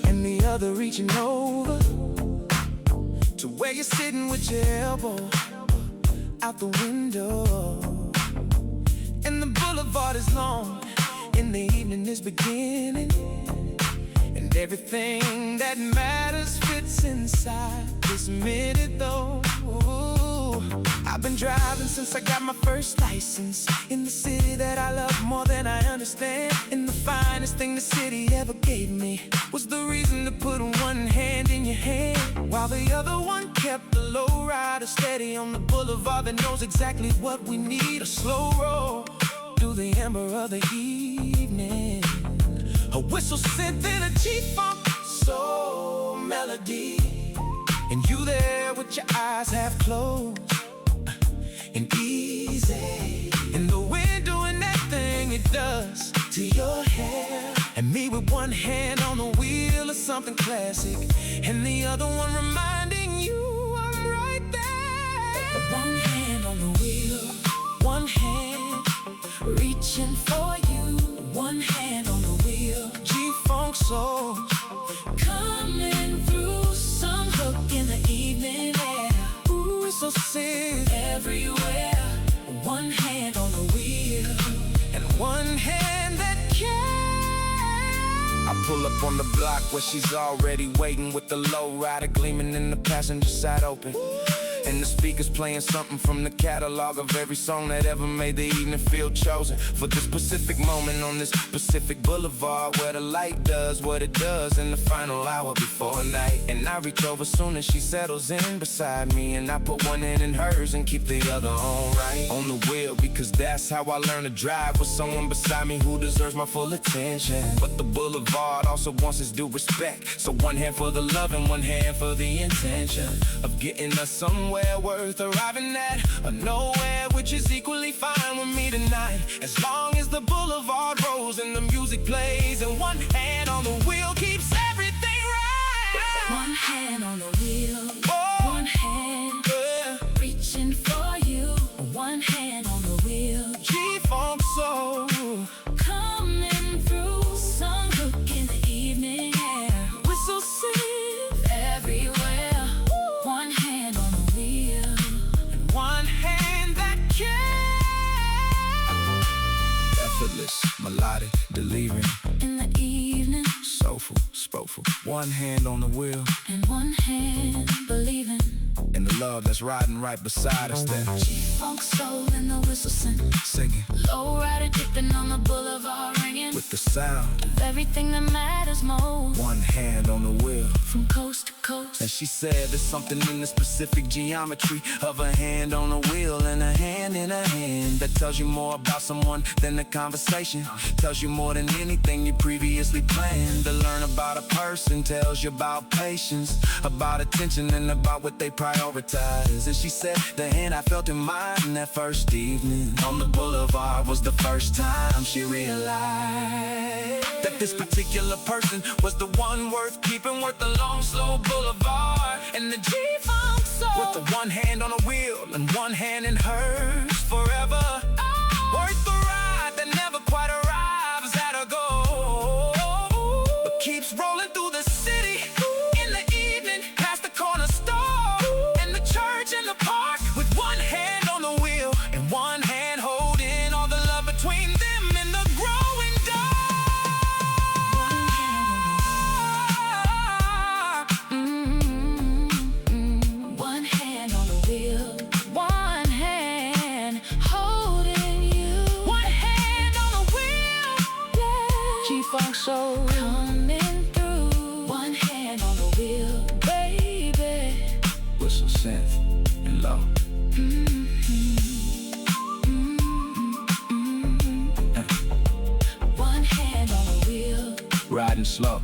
and the other reaching over to where you're sitting with your elbow out the window. And the boulevard is long and the evening is beginning, and everything that matters fits inside this minute though. I've been driving since I got my first license in the city that I love more than I understand. And the finest thing the city ever gave me was the reason to put one hand in your hand while the other one kept the lowrider steady on the boulevard that knows exactly what we need. A slow roll through the amber of the evening, a whistle synth in a G-funk soul melody, and you there with your eyes half closed and easy, and the wind doing that thing it does to your hair, and me with one hand on the wheel of something classic and the other one reminding you I'm right there. One hand on the wheel, one hand reaching for you, one hand on the wheel, G-funk soul coming through, some hook in the evening air. Ooh, it's so sick everywhere. One hand on the wheel and one hand that can. I pull up on the block where she's already waiting with the lowrider gleaming in the passenger side open, and the speakers playing something from the catalog of every song that ever made the evening feel chosen for this specific moment on this Pacific Boulevard where the light does what it does in the final hour before night. And I reach over soon as she settles in beside me, and I put one in hers and keep the other on right on the wheel, because that's how I learn to drive with someone beside me who deserves my full attention. But the Boulevard also wants its due respect, so one hand for the love and one hand for the intention of getting us somewhere worth arriving at, or nowhere, which is equally fine with me tonight, as long as the boulevard rolls and the music plays and one hand on the wheel keeps everything right. One hand on the wheel, one hand reaching for you, one hand on the wheel, G-funk soul coming through, some hook in the evening air, whistle sip everywhere. One hand on the wheel and one hand that can. Effortless, melodic, delirium in the evening, soulful, spokeful. One hand on the wheel and one hand believing in the love that's riding right beside us there. G-funk soul and the whistle singing, lowrider dipping on the boulevard ringing with the sound of everything that matters most. One hand on the wheel from coast to coast. And she said there's something in the specific geometry of a hand on a wheel and a hand in a hand that tells you more about someone than the conversation, tells you more than anything you previously planned to learn about a person, tells you about patience, about attention, and about what they prioritize. And she said the hand I felt in mine that first evening on the boulevard was the first time she realized that this particular person was the one worth keeping, worth the long, slow boulevard and the G-funk soul, with the one hand on a wheel and one hand in hers forever. Worth the ride that never quite arrives at a goal, but keeps rolling through the city in the evening, past the corner store and the church and the park, with one hand on the wheel and one hand holding all the love between them and the growing dark. One hand on the wheel, one hand holding you, one hand on the wheel, yeah. G-funk soul coming through, one hand on the wheel, baby. Whistle synth and low. One hand on the wheel, riding slow.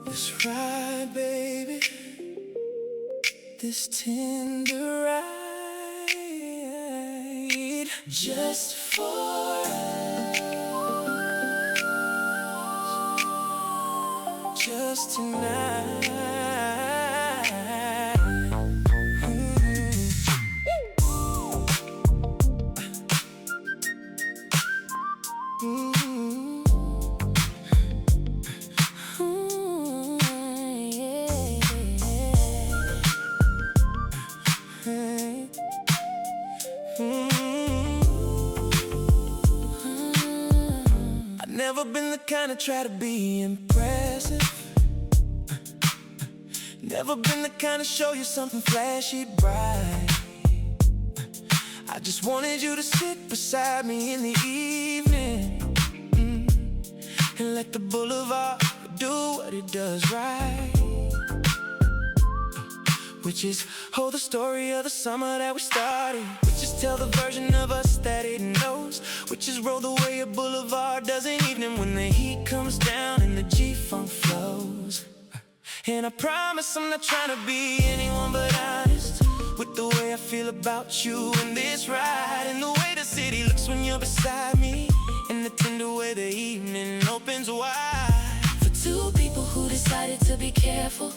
This ride, baby, this tender ride. just for us, just tonight. Never been the kind to try to be impressive. Never been the kind to show you something flashy bright. I just wanted you to sit beside me in the evening, and let the Boulevard do what it does right, which is hold the story of the summer that we started, which is tell the version of us that it knows, which is roll the way a Boulevard does an evening when the heat comes down and the G-funk flows. And I promise I'm not trying to be anyone but honest with the way I feel about you in this ride, and the way the city looks when you're beside me, and the tender way the evening opens wide. For two people who decided to be careful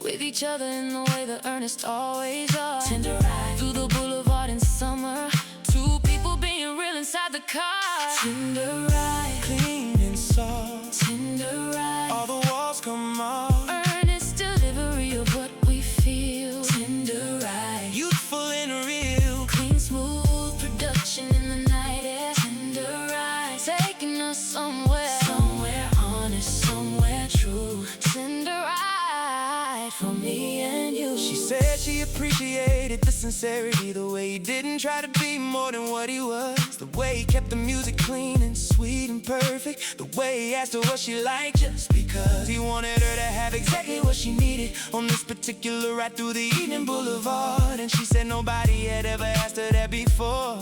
with each other in the way the earnest always are. Tender ride through the Boulevard in summer, two people being real inside the car. Tender ride, clean and soft. Tender ride, all the walls come off. Earnest delivery of what we feel. Tender ride, youthful and real. Clean, smooth production in the night air. Tender ride, taking us somewhere, somewhere honest, somewhere true. Tender ride for me and you. She said she appreciated the sincerity, the way he didn't try to be more than what he was, the way he kept the music clean and sweet and perfect, the way he asked her what she liked just because he wanted her to have exactly what she needed on this particular ride through the evening Boulevard. And she said nobody had ever asked her that before,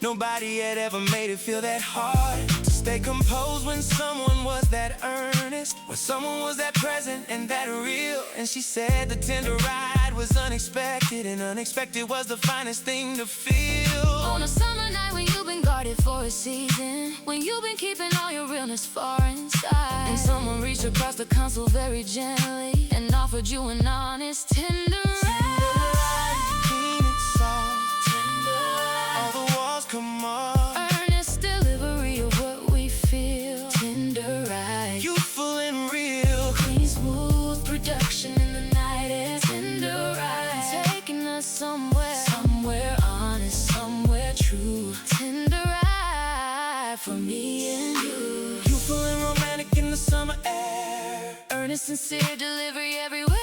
nobody had ever made it feel that hard to stay composed when someone was that earnest, when someone was that present and that real. And she said the tender ride was unexpected, and unexpected was the finest thing to feel. On a summer night when you've been guarded for a season, when you've been keeping all your realness far inside, and someone reached across the console very gently and offered you an honest tender ride. Clean and soft, tender ride, all the walls come off. Earnest delivery of what we feel. Tender ride, youthful and real. Clean, smooth production in the night air. Tender ride, taking us somewhere, somewhere honest, somewhere true. Tender ride for me and you. Youthful and romantic in the summer air. Earnest, sincere delivery everywhere.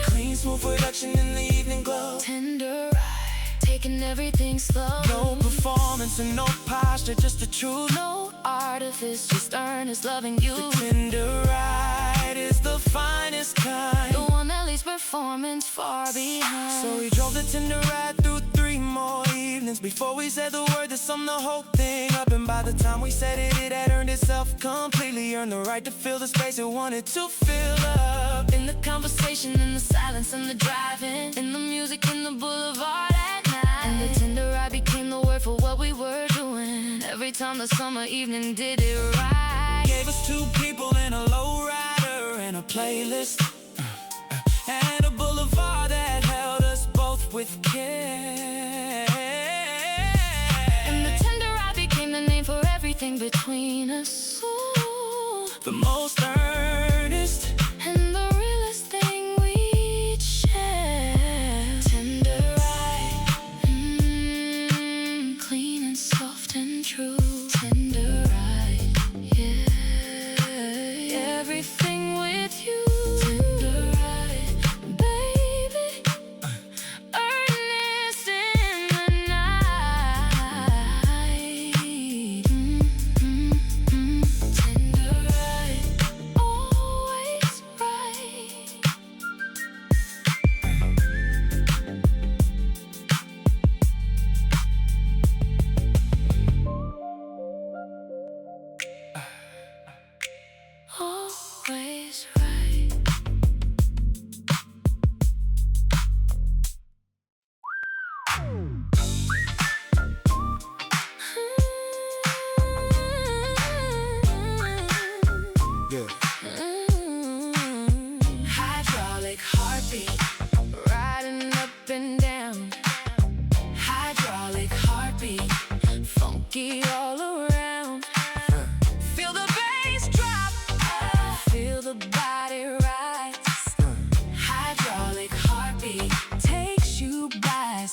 Clean, smooth production in the evening glow. Tender ride, taking everything slow. No performance and no posture, just the truth. No artifice, just earnest loving you. The tender ride is the finest kind, the one that leaves performance far behind. So we drove the tender ride through 3 more evenings before we said the word that summed the whole thing up. And by the time we said it, it had earned itself completely, earned the right to fill the space it wanted to fill up. In the conversation, in the silence, in the driving, in the music, in the Boulevard at night, and the tender ride became the word for what we were doing every time the summer evening did it right. Gave us 2 people and a lowrider and a playlist, and a Boulevard that held us both with care. And the tender ride became the name for everything between us. Ooh, the most earnest and the realest thing we'd share. Tender ride, clean and soft and true. Tender ride, yeah, everything with you. Tender ride, baby, earnest in the night. Tender ride,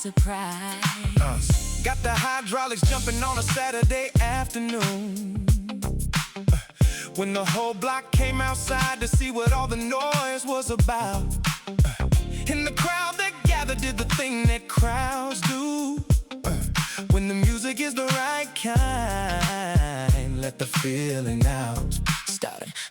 surprise. Got the hydraulics jumping on a Saturday afternoon, when the whole block came outside to see what all the noise was about. And the crowd that gathered did the thing that crowds do. When the music is the right kind, let the feeling out.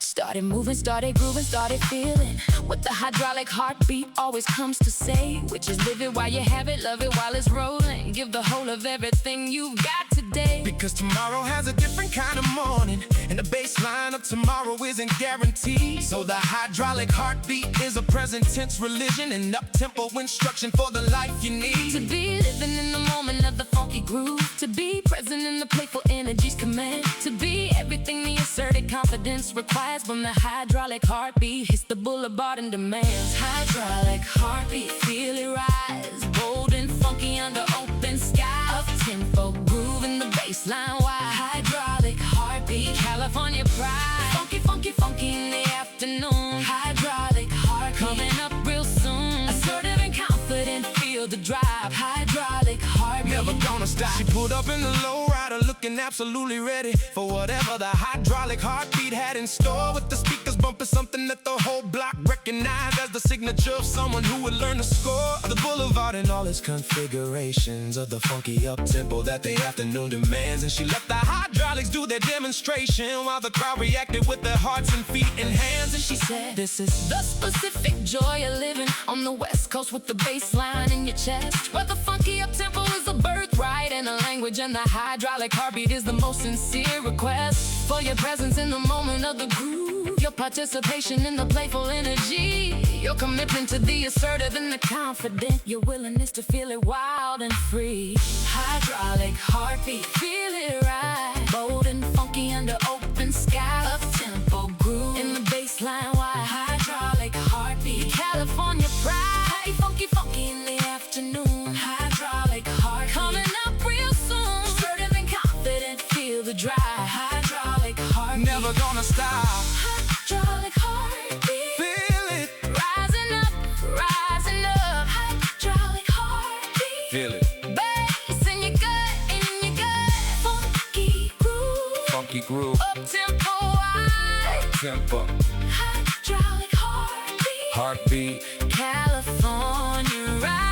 Started moving, started grooving, started feeling what the hydraulic heartbeat always comes to say, which is live it while you have it, love it while it's rolling. Give the whole of everything you've got today, because tomorrow has a different kind of morning, and the baseline of tomorrow isn't guaranteed. So the hydraulic heartbeat is a present tense religion, and up-tempo instruction for the life you need. To be living in the moment of the funky groove, to be present in the playful energy's command, to be everything the asserted confidence requires when the hydraulic heartbeat hits the boulevard and demands. Hydraulic heartbeat, feel it rise, bold and funky under open sky. Up-tempo groove in the baseline wide. Hydraulic heartbeat, California pride. Funky, funky, funky in the afternoon. Hydraulic heartbeat, coming up real soon. Assertive and confident, feel the drive. Hydraulic heartbeat, never gonna stop. She pulled up in the lowrider looking absolutely ready for whatever the hydraulic heartbeat had in store, with the speakers bumping something that the whole block recognized as the signature of someone who would learn to score. The Boulevard and all its configurations of the funky up-tempo that the afternoon demands. And she let the hydraulics do their demonstration while the crowd reacted with their hearts and feet and hands. And she said, this is the specific joy of living on the West Coast, with the bass line in your chest, where the funky up-tempo is a birthright and a language, and the hydraulic heartbeat is the most sincere request for your presence in the moment of the groove, your participation in the playful energy, your commitment to the assertive and the confident, your willingness to feel it wild and free. Hydraulic heartbeat, feel it right, bold and funky under open sky. Up-tempo groove in the baseline wide. Hydraulic heartbeat, California pride. Funky, funky in the afternoon. Hydraulic heartbeat, coming up real soon. Assertive and confident, feel the drive. Hydraulic heartbeat, never gonna stop. Hydraulic heartbeat, Feel it, rising up, rising up. Hydraulic heartbeat, feel it. Bass in your gut, in your gut. Funky groove, Funky groove, up-tempo wide. tempo, Hydraulic heartbeat, heartbeat. California ride.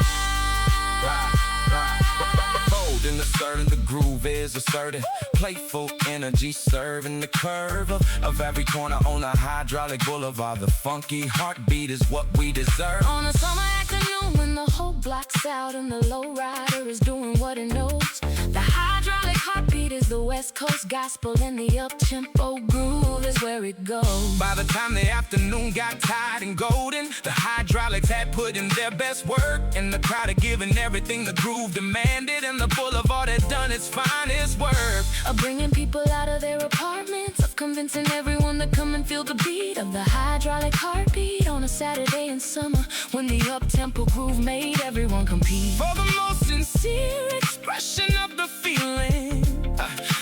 Bold and assertive, the groove is assertive. Playful energy serving the curve of every corner on the hydraulic boulevard. The funky heartbeat is what we deserve. On a summer afternoon when the whole block's out and the lowrider is doing what it knows, the hydraulic heartbeat is the West Coast gospel, and the up-tempo groove is where it goes. By the time the afternoon got tired and golden, the hydraulics had put in their best work, and the crowd had given everything the groove demanded, and the Boulevard had done its finest work. Of bringing people out of their apartments, of convincing everyone to come and feel the beat of the hydraulic heartbeat on a Saturday in summer, when the up-tempo groove made everyone compete For the most sincere expression of the feeling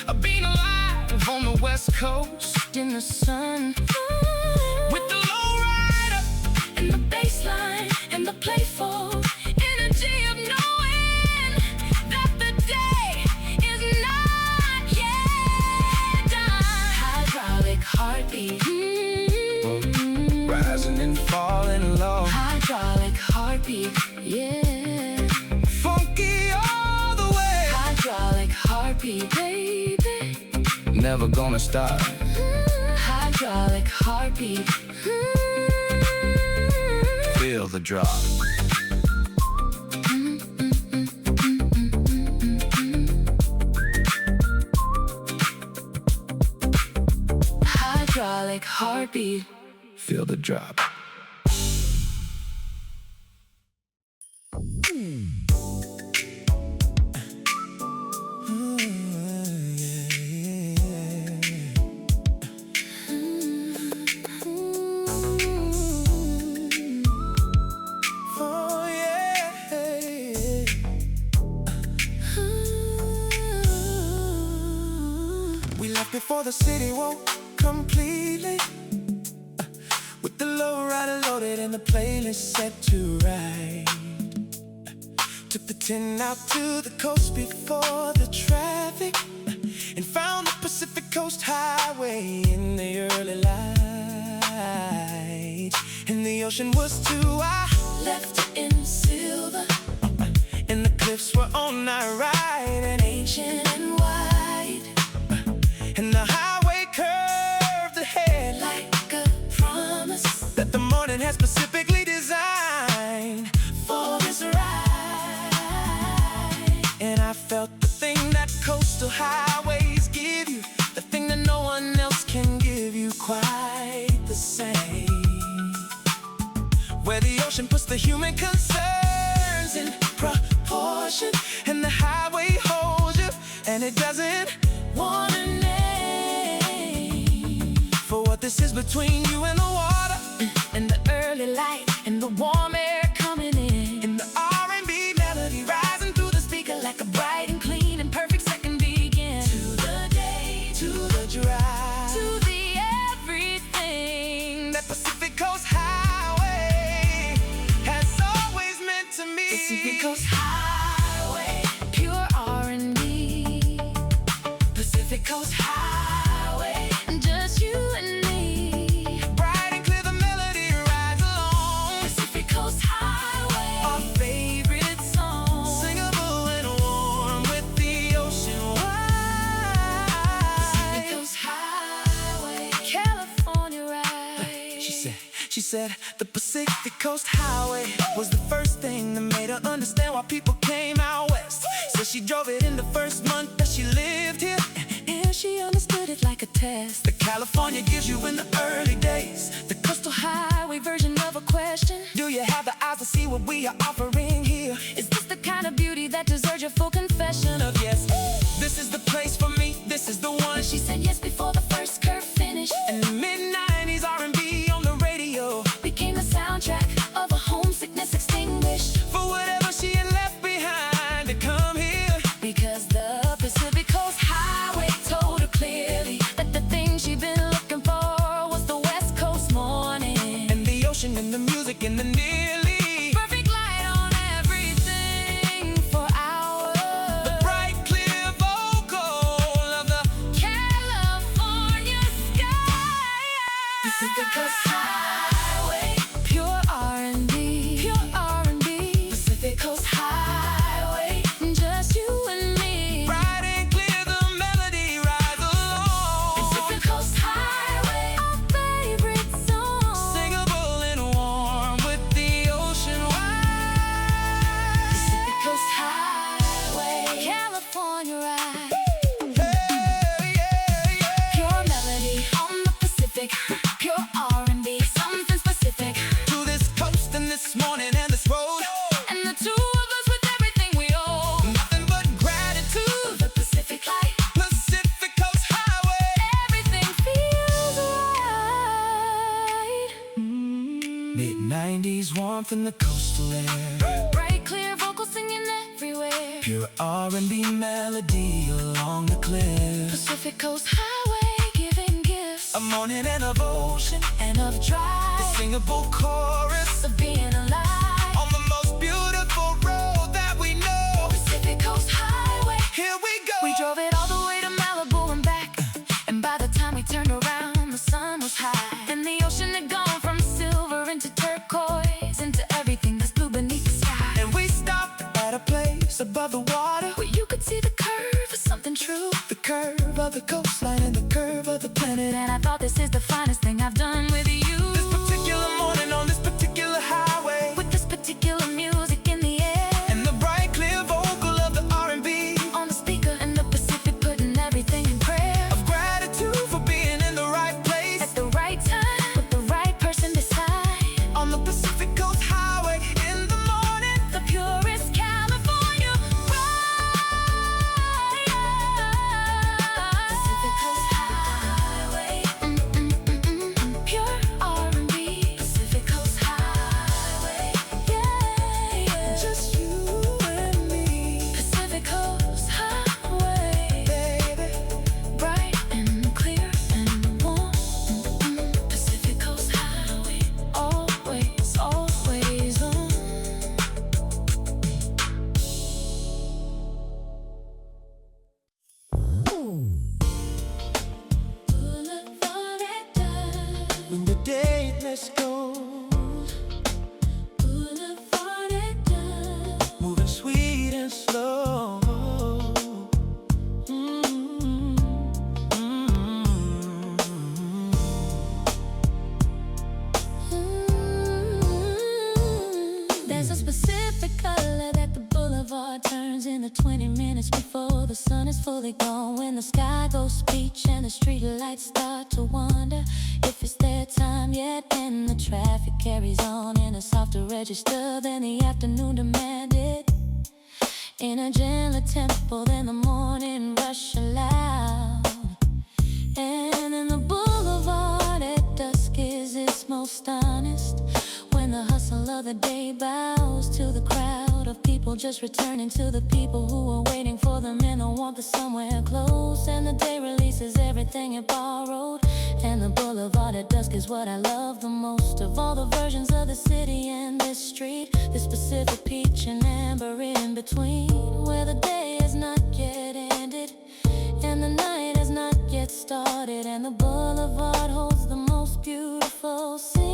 of being alive on the West Coast in the sun, with the lowrider and the bass line and the playful energy of knowing that the day is not yet done. Hydraulic heartbeat, rising and falling low. hydraulic heartbeat, yeah. Funky all the way. Hydraulic heartbeat, baby. Never gonna stop. Hydraulic heartbeat. Feel the drop. Hydraulic heartbeat. Feel the drop. Before the city woke completely, with the lowrider loaded and the playlist set to ride. Took the 10 out to the coast before the traffic and found the Pacific Coast Highway in the early light. And the ocean was too. I Left it in silver, and the cliffs were on our right, and ancient and wide, and the highway curved ahead like a promise that the morning had specifically designed. for this ride. And I felt the thing that coastal highways give you, the thing that no one else can give you quite the same. Where the ocean puts the human concerns in proportion, and the highway holds you, and it doesn't Want a name for what this is between you and the water, and the early light and the warm air coming in, and the R&B melody rising through the speaker like a bright and clean and perfect second begin. To the day, to the drive, to the everything that Pacific Coast Highway has always meant to me. Pacific Coast Highway, pure R&B. Pacific Coast Highway, just you and me. Bright and clear the melody rides along. Pacific Coast Highway, Our favorite song. singable and warm with the ocean Pacific wide. Coast Highway, California ride. She said the Pacific Coast Highway was the first thing that made her understand why people came out west. So she drove it in the first month that she lived here, And she understood it like a test. the California gives you in the early days. The coastal highway version of a question. Do you have the eyes to see what we are offering here? Is this the kind of beauty that deserves your full confession of Yes, this is the place for me, this is the one. She said yes before the first curve finished, And the mid-90s R&B on the radio, became the soundtrack of a homesickness extinguished. for whatever she had left behind to come here. Because the Pacific Coast Highway told her clearly that the thing she'd been looking for was the West Coast morning. And the ocean and the music and the nearly Perfect light on everything for hours. the bright, clear vocal of the California sky. Pacific Coast Highway, pure R&B, pure R&B. Pacific Coast Highway, just you and me. bright and clear, the melody rides along. Pacific Coast Highway, our favorite song. Singable and warm with the ocean wide. Pacific Coast Highway, California ride. Hey, yeah, yeah. Pure melody on the Pacific, pure R&B, something specific. To this coast and this morning and this road, And the two of us with everything we own. nothing but gratitude. The Pacific light, Pacific Coast Highway. everything feels right. Mid-90s warmth in the coastal air, Bright, clear vocals singing everywhere. pure R&B melody along the cliffs. Pacific Coast Highway, giving gifts A morning and of ocean, and of the drive, singable chorus of being alive. on the most beautiful road that we know. Pacific Coast Highway, Here we go. we drove it all the way to Malibu and back. And by the time we turned around, the sun was high. And the ocean had gone from silver into turquoise, into everything that's blue beneath the sky. And we stopped at a place above the water, Where you could see the curve of something true. the curve of the coastline and the curve of the planet. And I thought this is the finest thing I've done with you. This particular morning on this particular highway, With this particular music in the air, and the bright clear vocal of the R&B on the speaker and the Pacific, putting everything in prayer. of gratitude for being in the right place At the right time, with the right person beside. on the Pacific Coast Highway in the morning. The purest California ride. Pacific Coast boulevard turns into 20 minutes before the sun is fully gone. When the sky goes peach and the street lights start to wonder if it's their time yet, and the traffic carries on in a softer register than the afternoon demanded. In a gentler tempo than the morning rush allowed. And in the boulevard at dusk is its most honest, when the hustle of the day bows to the crowd of people just returning to the people who are waiting for them in the warmth of somewhere close. And the day releases everything it borrowed, and the boulevard at dusk is what I love the most of all the versions of the city and this street. This specific peach and amber in between, where the day has not yet ended and the night has not yet started, and the boulevard holds the most beautiful scene.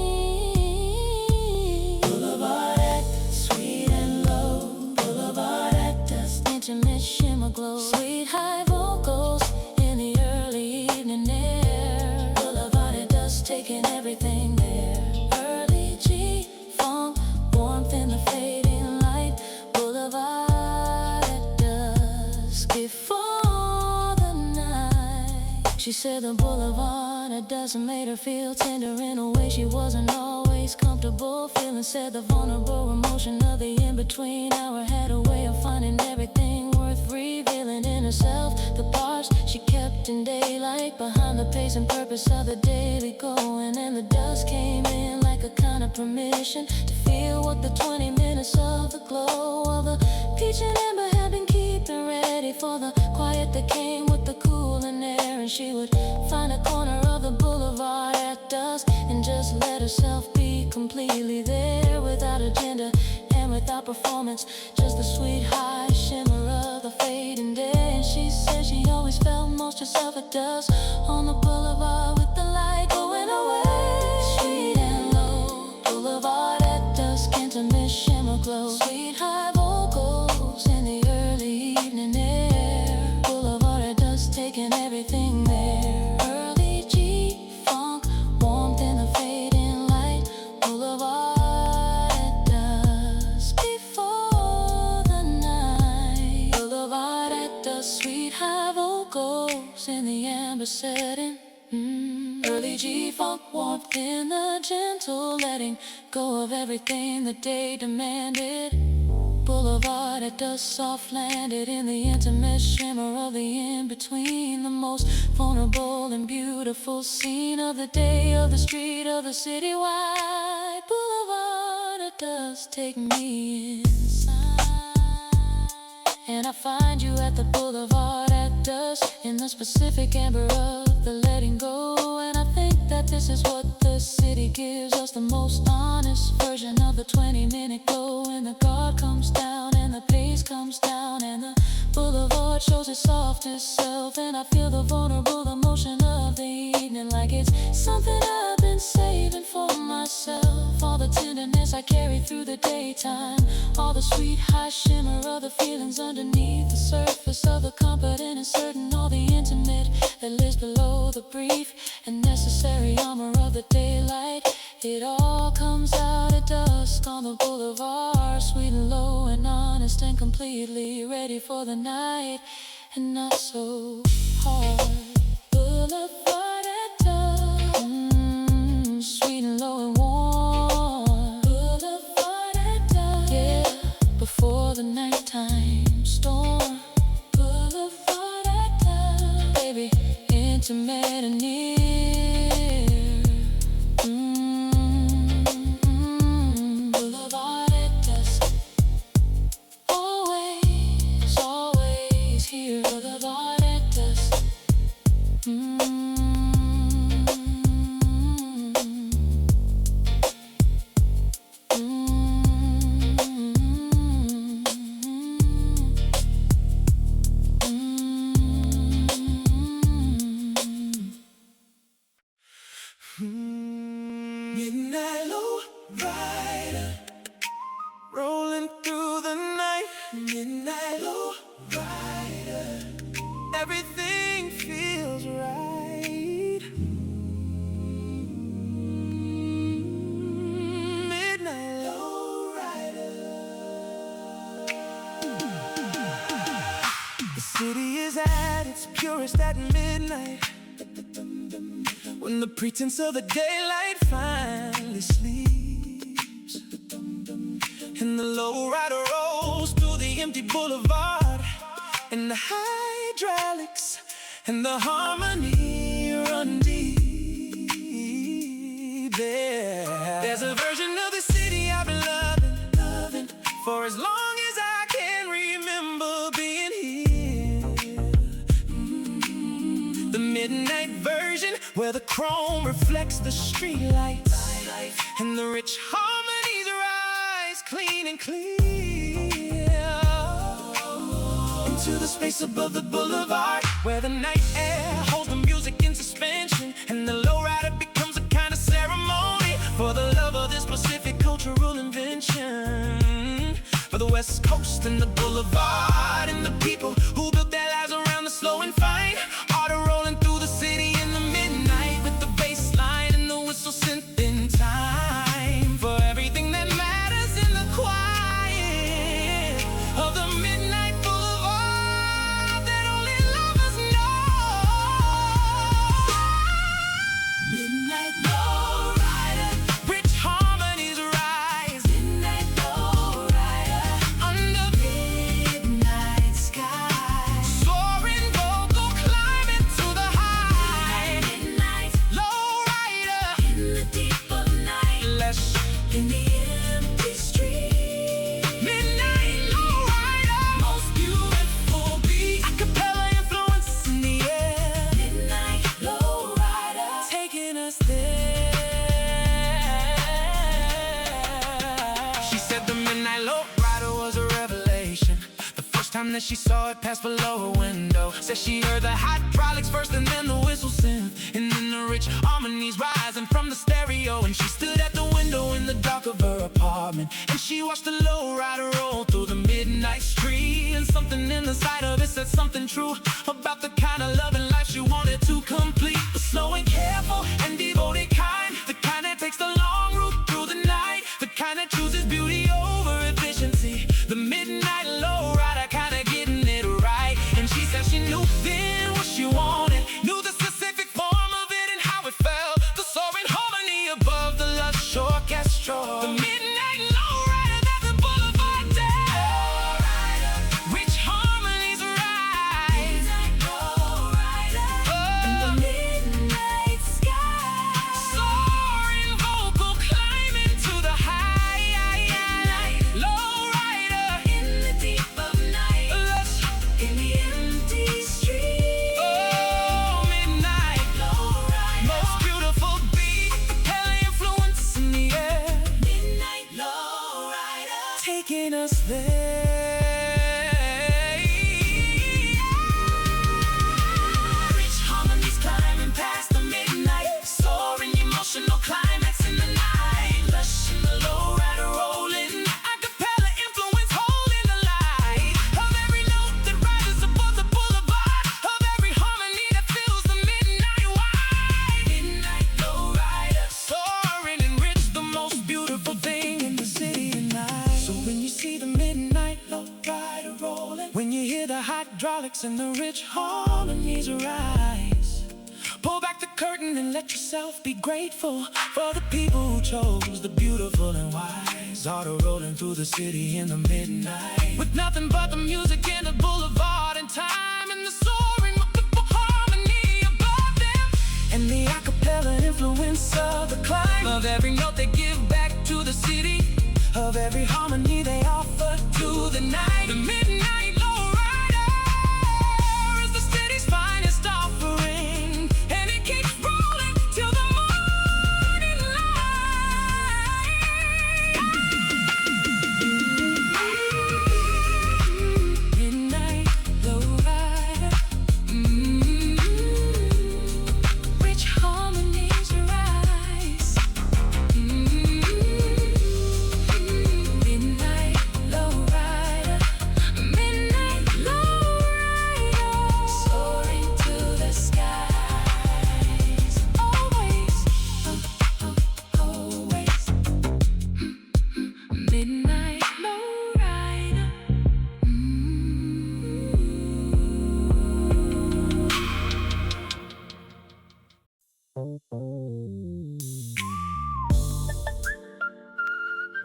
Boulevard at sweet and low, boulevard at dusk, intimate shimmer glow, sweet high vocals in the early evening air. Boulevard at dusk, taking everything there. Early G-funk, warmth in the fading light. Boulevard at dusk, before she said the boulevard at dusk made her feel tender in a way she wasn't always comfortable feeling. Said the vulnerable emotion of the in-between hour had a way of finding everything worth revealing in herself. The parts she kept in daylight behind the pace and purpose of the daily going. And the dusk came in like a kind of permission to feel what the 20 minutes of the glow of the peach and amber had been keeping ready for the quiet that came with the cooling air. And she would find a corner of the boulevard at dusk and just let herself be completely there, without agenda and without performance, just the sweet high shimmer of the fading day. And she said she always felt most herself at dusk on the boulevard with the light going away. Sweet and low, boulevard at dusk, intimate shimmer glow, sweet high vocals in the early evening air. Boulevard at dusk, taking everything there. Early G-funk, warmth in the fading light. Boulevard at dusk, before the night. Boulevard at dusk, sweet high vocals in the amber setting. Early G-funk, warmth in the gentle letting go of everything the day demanded. Boulevard at dusk, soft landed in the intimate shimmer of the in-between, the most vulnerable and beautiful scene of the day, of the street, of the citywide. Boulevard at dusk, take me inside, and I find you at the boulevard at dusk, in the specific amber of the letting go. And I think that this is what the city gives us, the most honest version of the 20-minute glow. When the guard comes down and the pace comes down and the boulevard shows its softest self, and I feel the vulnerable emotion of the evening like it's something I've been saving for myself. All the tenderness I carry through the daytime, all the sweet high shimmer of the feelings underneath the surface of the competent and certain, all the intimate that lives below the brief and necessary armor of the daylight. It all comes out at dusk on the boulevard, sweet and low and honest and completely ready for the night, and not so hard. Boulevard at dusk, sweet and low and warm. Boulevard at dusk, yeah, before the nighttime storm. Boulevard at dusk, baby, intimate and near. Boulevard at dusk, always, always here. Boulevard at dusk. is at its purest at midnight, when the pretense of the daylight finally sleeps, and the lowrider rolls through the empty boulevard, and the hydraulics and the harmony run deep there. There's a version of the city I've been loving for as long as I can remember being here. The midnight version, where the chrome reflects the street lights, and the rich harmonies rise clean and clear into the space above the boulevard, where the night air holds the music in suspension, and the lowrider becomes a kind of ceremony for the love of this Pacific cultural invention, for the West Coast and the Boulevard, and the people who built their lives around the slow and fine art of rolling through the city in the midnight, with the bass line and the whistle synth in time, for everything that matters in the quiet of the midnight boulevard that only lovers know. Midnight lowrider, rich harmonies rise. Midnight lowrider, under midnight sky, soaring vocal climbing to the high. Midnight lowrider, in the deep of night, lush in the empty street. Midnight lowrider, most beautiful beat, acapella influence in the air. Midnight lowrider, taking us there. She said the midnight lowrider was a revelation the first time that she saw it pass below her window. Said she heard the hydraulics first and then the whistle synth, and then the rich harmonies rising from the stereo. And she stood at the window in the dark of her apartment, and she watched the lowrider roll through the midnight street. And something in the sight of it said something true about the kind of love and life she wanted to complete. The slow and careful and devoted kind, the kind that takes the long route through the night, the kind that chooses beauty over efficiency. The midnight lowrider kind of getting it right. And she said she knew then what she wanted, knew the specific form of it and how it felt, the soaring harmony above the lush orchestra. The midnight lowrider that the boulevard tells. Rich harmonies rise. Midnight lowrider, in the midnight sky, soaring vocal climbing to the high. Midnight lowrider, in the deep of night, lush in the empty street. Oh, midnight lowrider, most beautiful beat, acapella influence in the air. Midnight lowrider, taking us there. Rich harmonies climbing past the midnight, soaring emotional climax in the night, lush in the lowrider rolling, acapella influence holding the light of every note that rises above the boulevard, of every harmony that fills the midnight wide. Midnight lowrider, soaring and rich, the most beautiful thing in the city at night. So when you see the midnight lowrider rolling, when you hear the hydraulics and the rich harmonies rise, pull back the curtain and let yourself be grateful for the people who chose the beautiful and wise art of rolling through the city in the midnight, with nothing but the music and the boulevard and time and the soaring harmony above them, and the acapella influence of the climb, of every note they give back to the city, of every harmony they offer to the night. The midnight lowrider is the city's finest offering, and it keeps rolling till the morning light. Midnight lowrider, rich harmonies rise. Midnight lowrider, midnight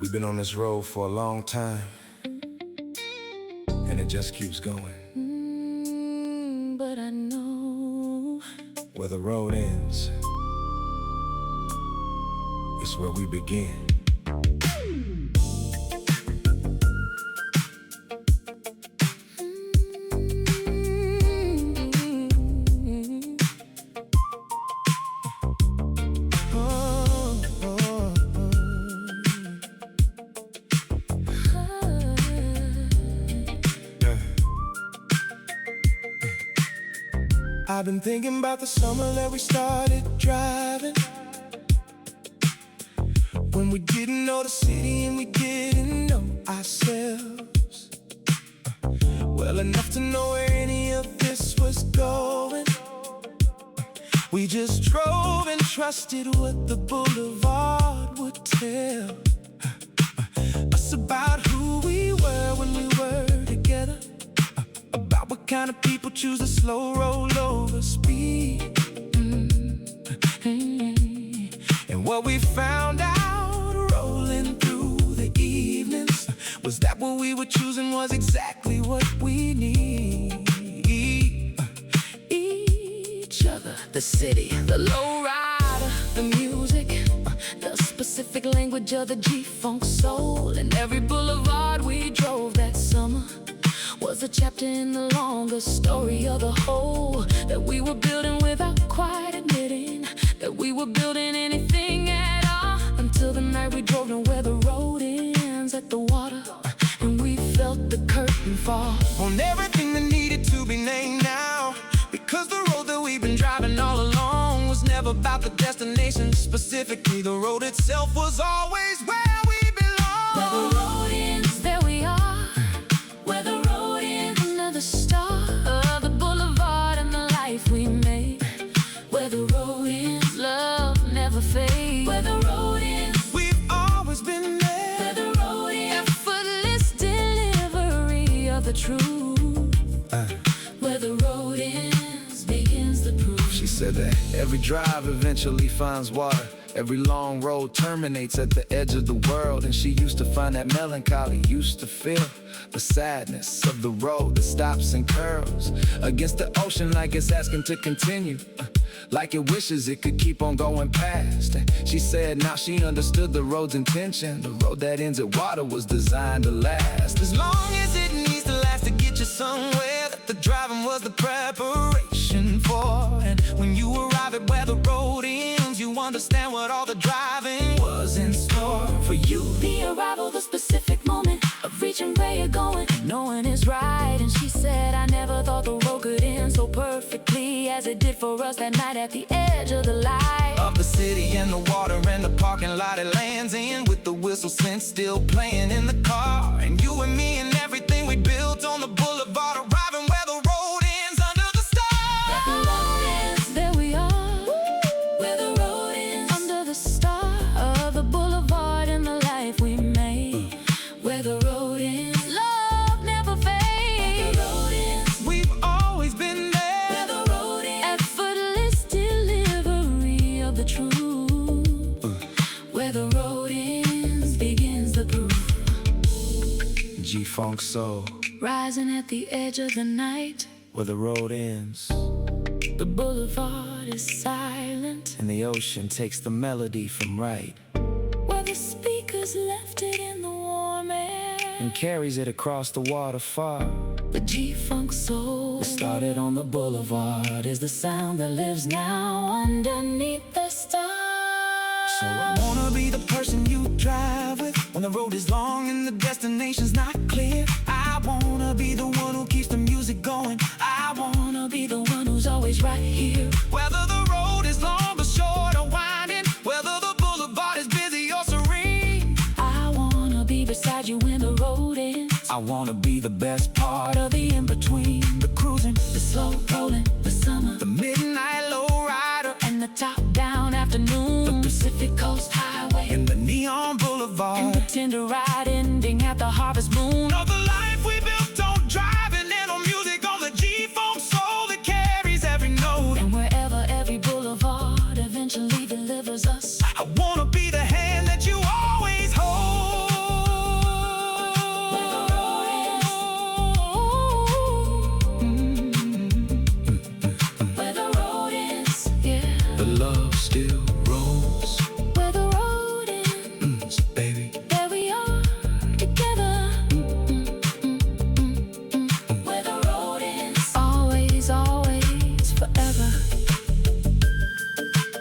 We've been on this road for a long time, and it just keeps going. But I know where the road ends is where we begin. I've been thinking about the summer that we started driving, when we didn't know the city and we didn't know ourselves well enough to know where any of this was going. We just drove and trusted what the Boulevard would tell us about who we were when we were together, about what kind of people choose a slow roll over speed. And what we found out rolling through the evenings was that what we were choosing was exactly what we need. Each other, the city, the lowrider, the music, the specific language of the G-Funk soul. And every boulevard we drove that summer was a chapter in the longer story of the whole, that we were building without quite admitting that we were building anything at all, until the night we drove to where the road ends at the water, and we felt the curtain fall on everything that needed to be named now, because the road that we've been driving all along was never about the destination specifically. The road itself was always where we belong. Where the road ends, there we are. Where the road ends under the star of the boulevard and the life we made. Where the road ends, love never fades. Where the road ends, we've always been there. Where the road ends, effortless delivery of the truth. Where the road ends, begins the proof. She said that every drive eventually finds water. Every long road terminates at the edge of the world. And she used to find that melancholy, used to feel the sadness of the road that stops and curls against the ocean like it's asking to continue, like it wishes it could keep on going past. And she said now she understood the road's intention. The road that ends at water was designed to last. As long as it needs to last to get you somewhere, that the driving was the preparation for. And when you arrive at where the road ends, you understand what all the driving was in store for you. The arrival, the specific moment of reaching where you're going, knowing it's right. And she said, I never thought the road could end so perfectly as it did for us that night at the edge of the light of the city and the water and the parking lot it lands in, with the whistle synth still playing in the car. And you and me and everything we built on the boulevard, arriving where the road ends under the stars. Where the road ends, there we are. Where the road ends, under the star of the boulevard and the life we made. Where the road ends, love never fades. Where the road ends, we've always been there. Where the road ends, effortless delivery of the truth. Where the road ends, begins the proof. G-Funk Soul, rising at the edge of the night. where the road ends, the boulevard is silent, and the ocean takes the melody from right, where the speakers left it in the warm air and carries it across the water far. The G-Funk soul It started on the boulevard is the sound that lives now underneath the stars. So I wanna be the person you drive with when the road is long and the destination's not clear. I wanna be the one who keeps the music going. I wanna be the one who's always right here. Whether the road is long or short or winding, whether the boulevard is busy or serene, I wanna be beside you when the road ends. I wanna be the best part of the in-between. The cruising, the slow rolling, the summer, the midnight lowrider, and the top-down afternoon, the Pacific Coast Highway, and the neon boulevard, and the tender ride ending at the harvest moon. Of the life we built on driving and on music, on the G-Funk soul that carries every note. And wherever every boulevard eventually delivers us, I wanna be the hand that you always hold.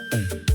boom.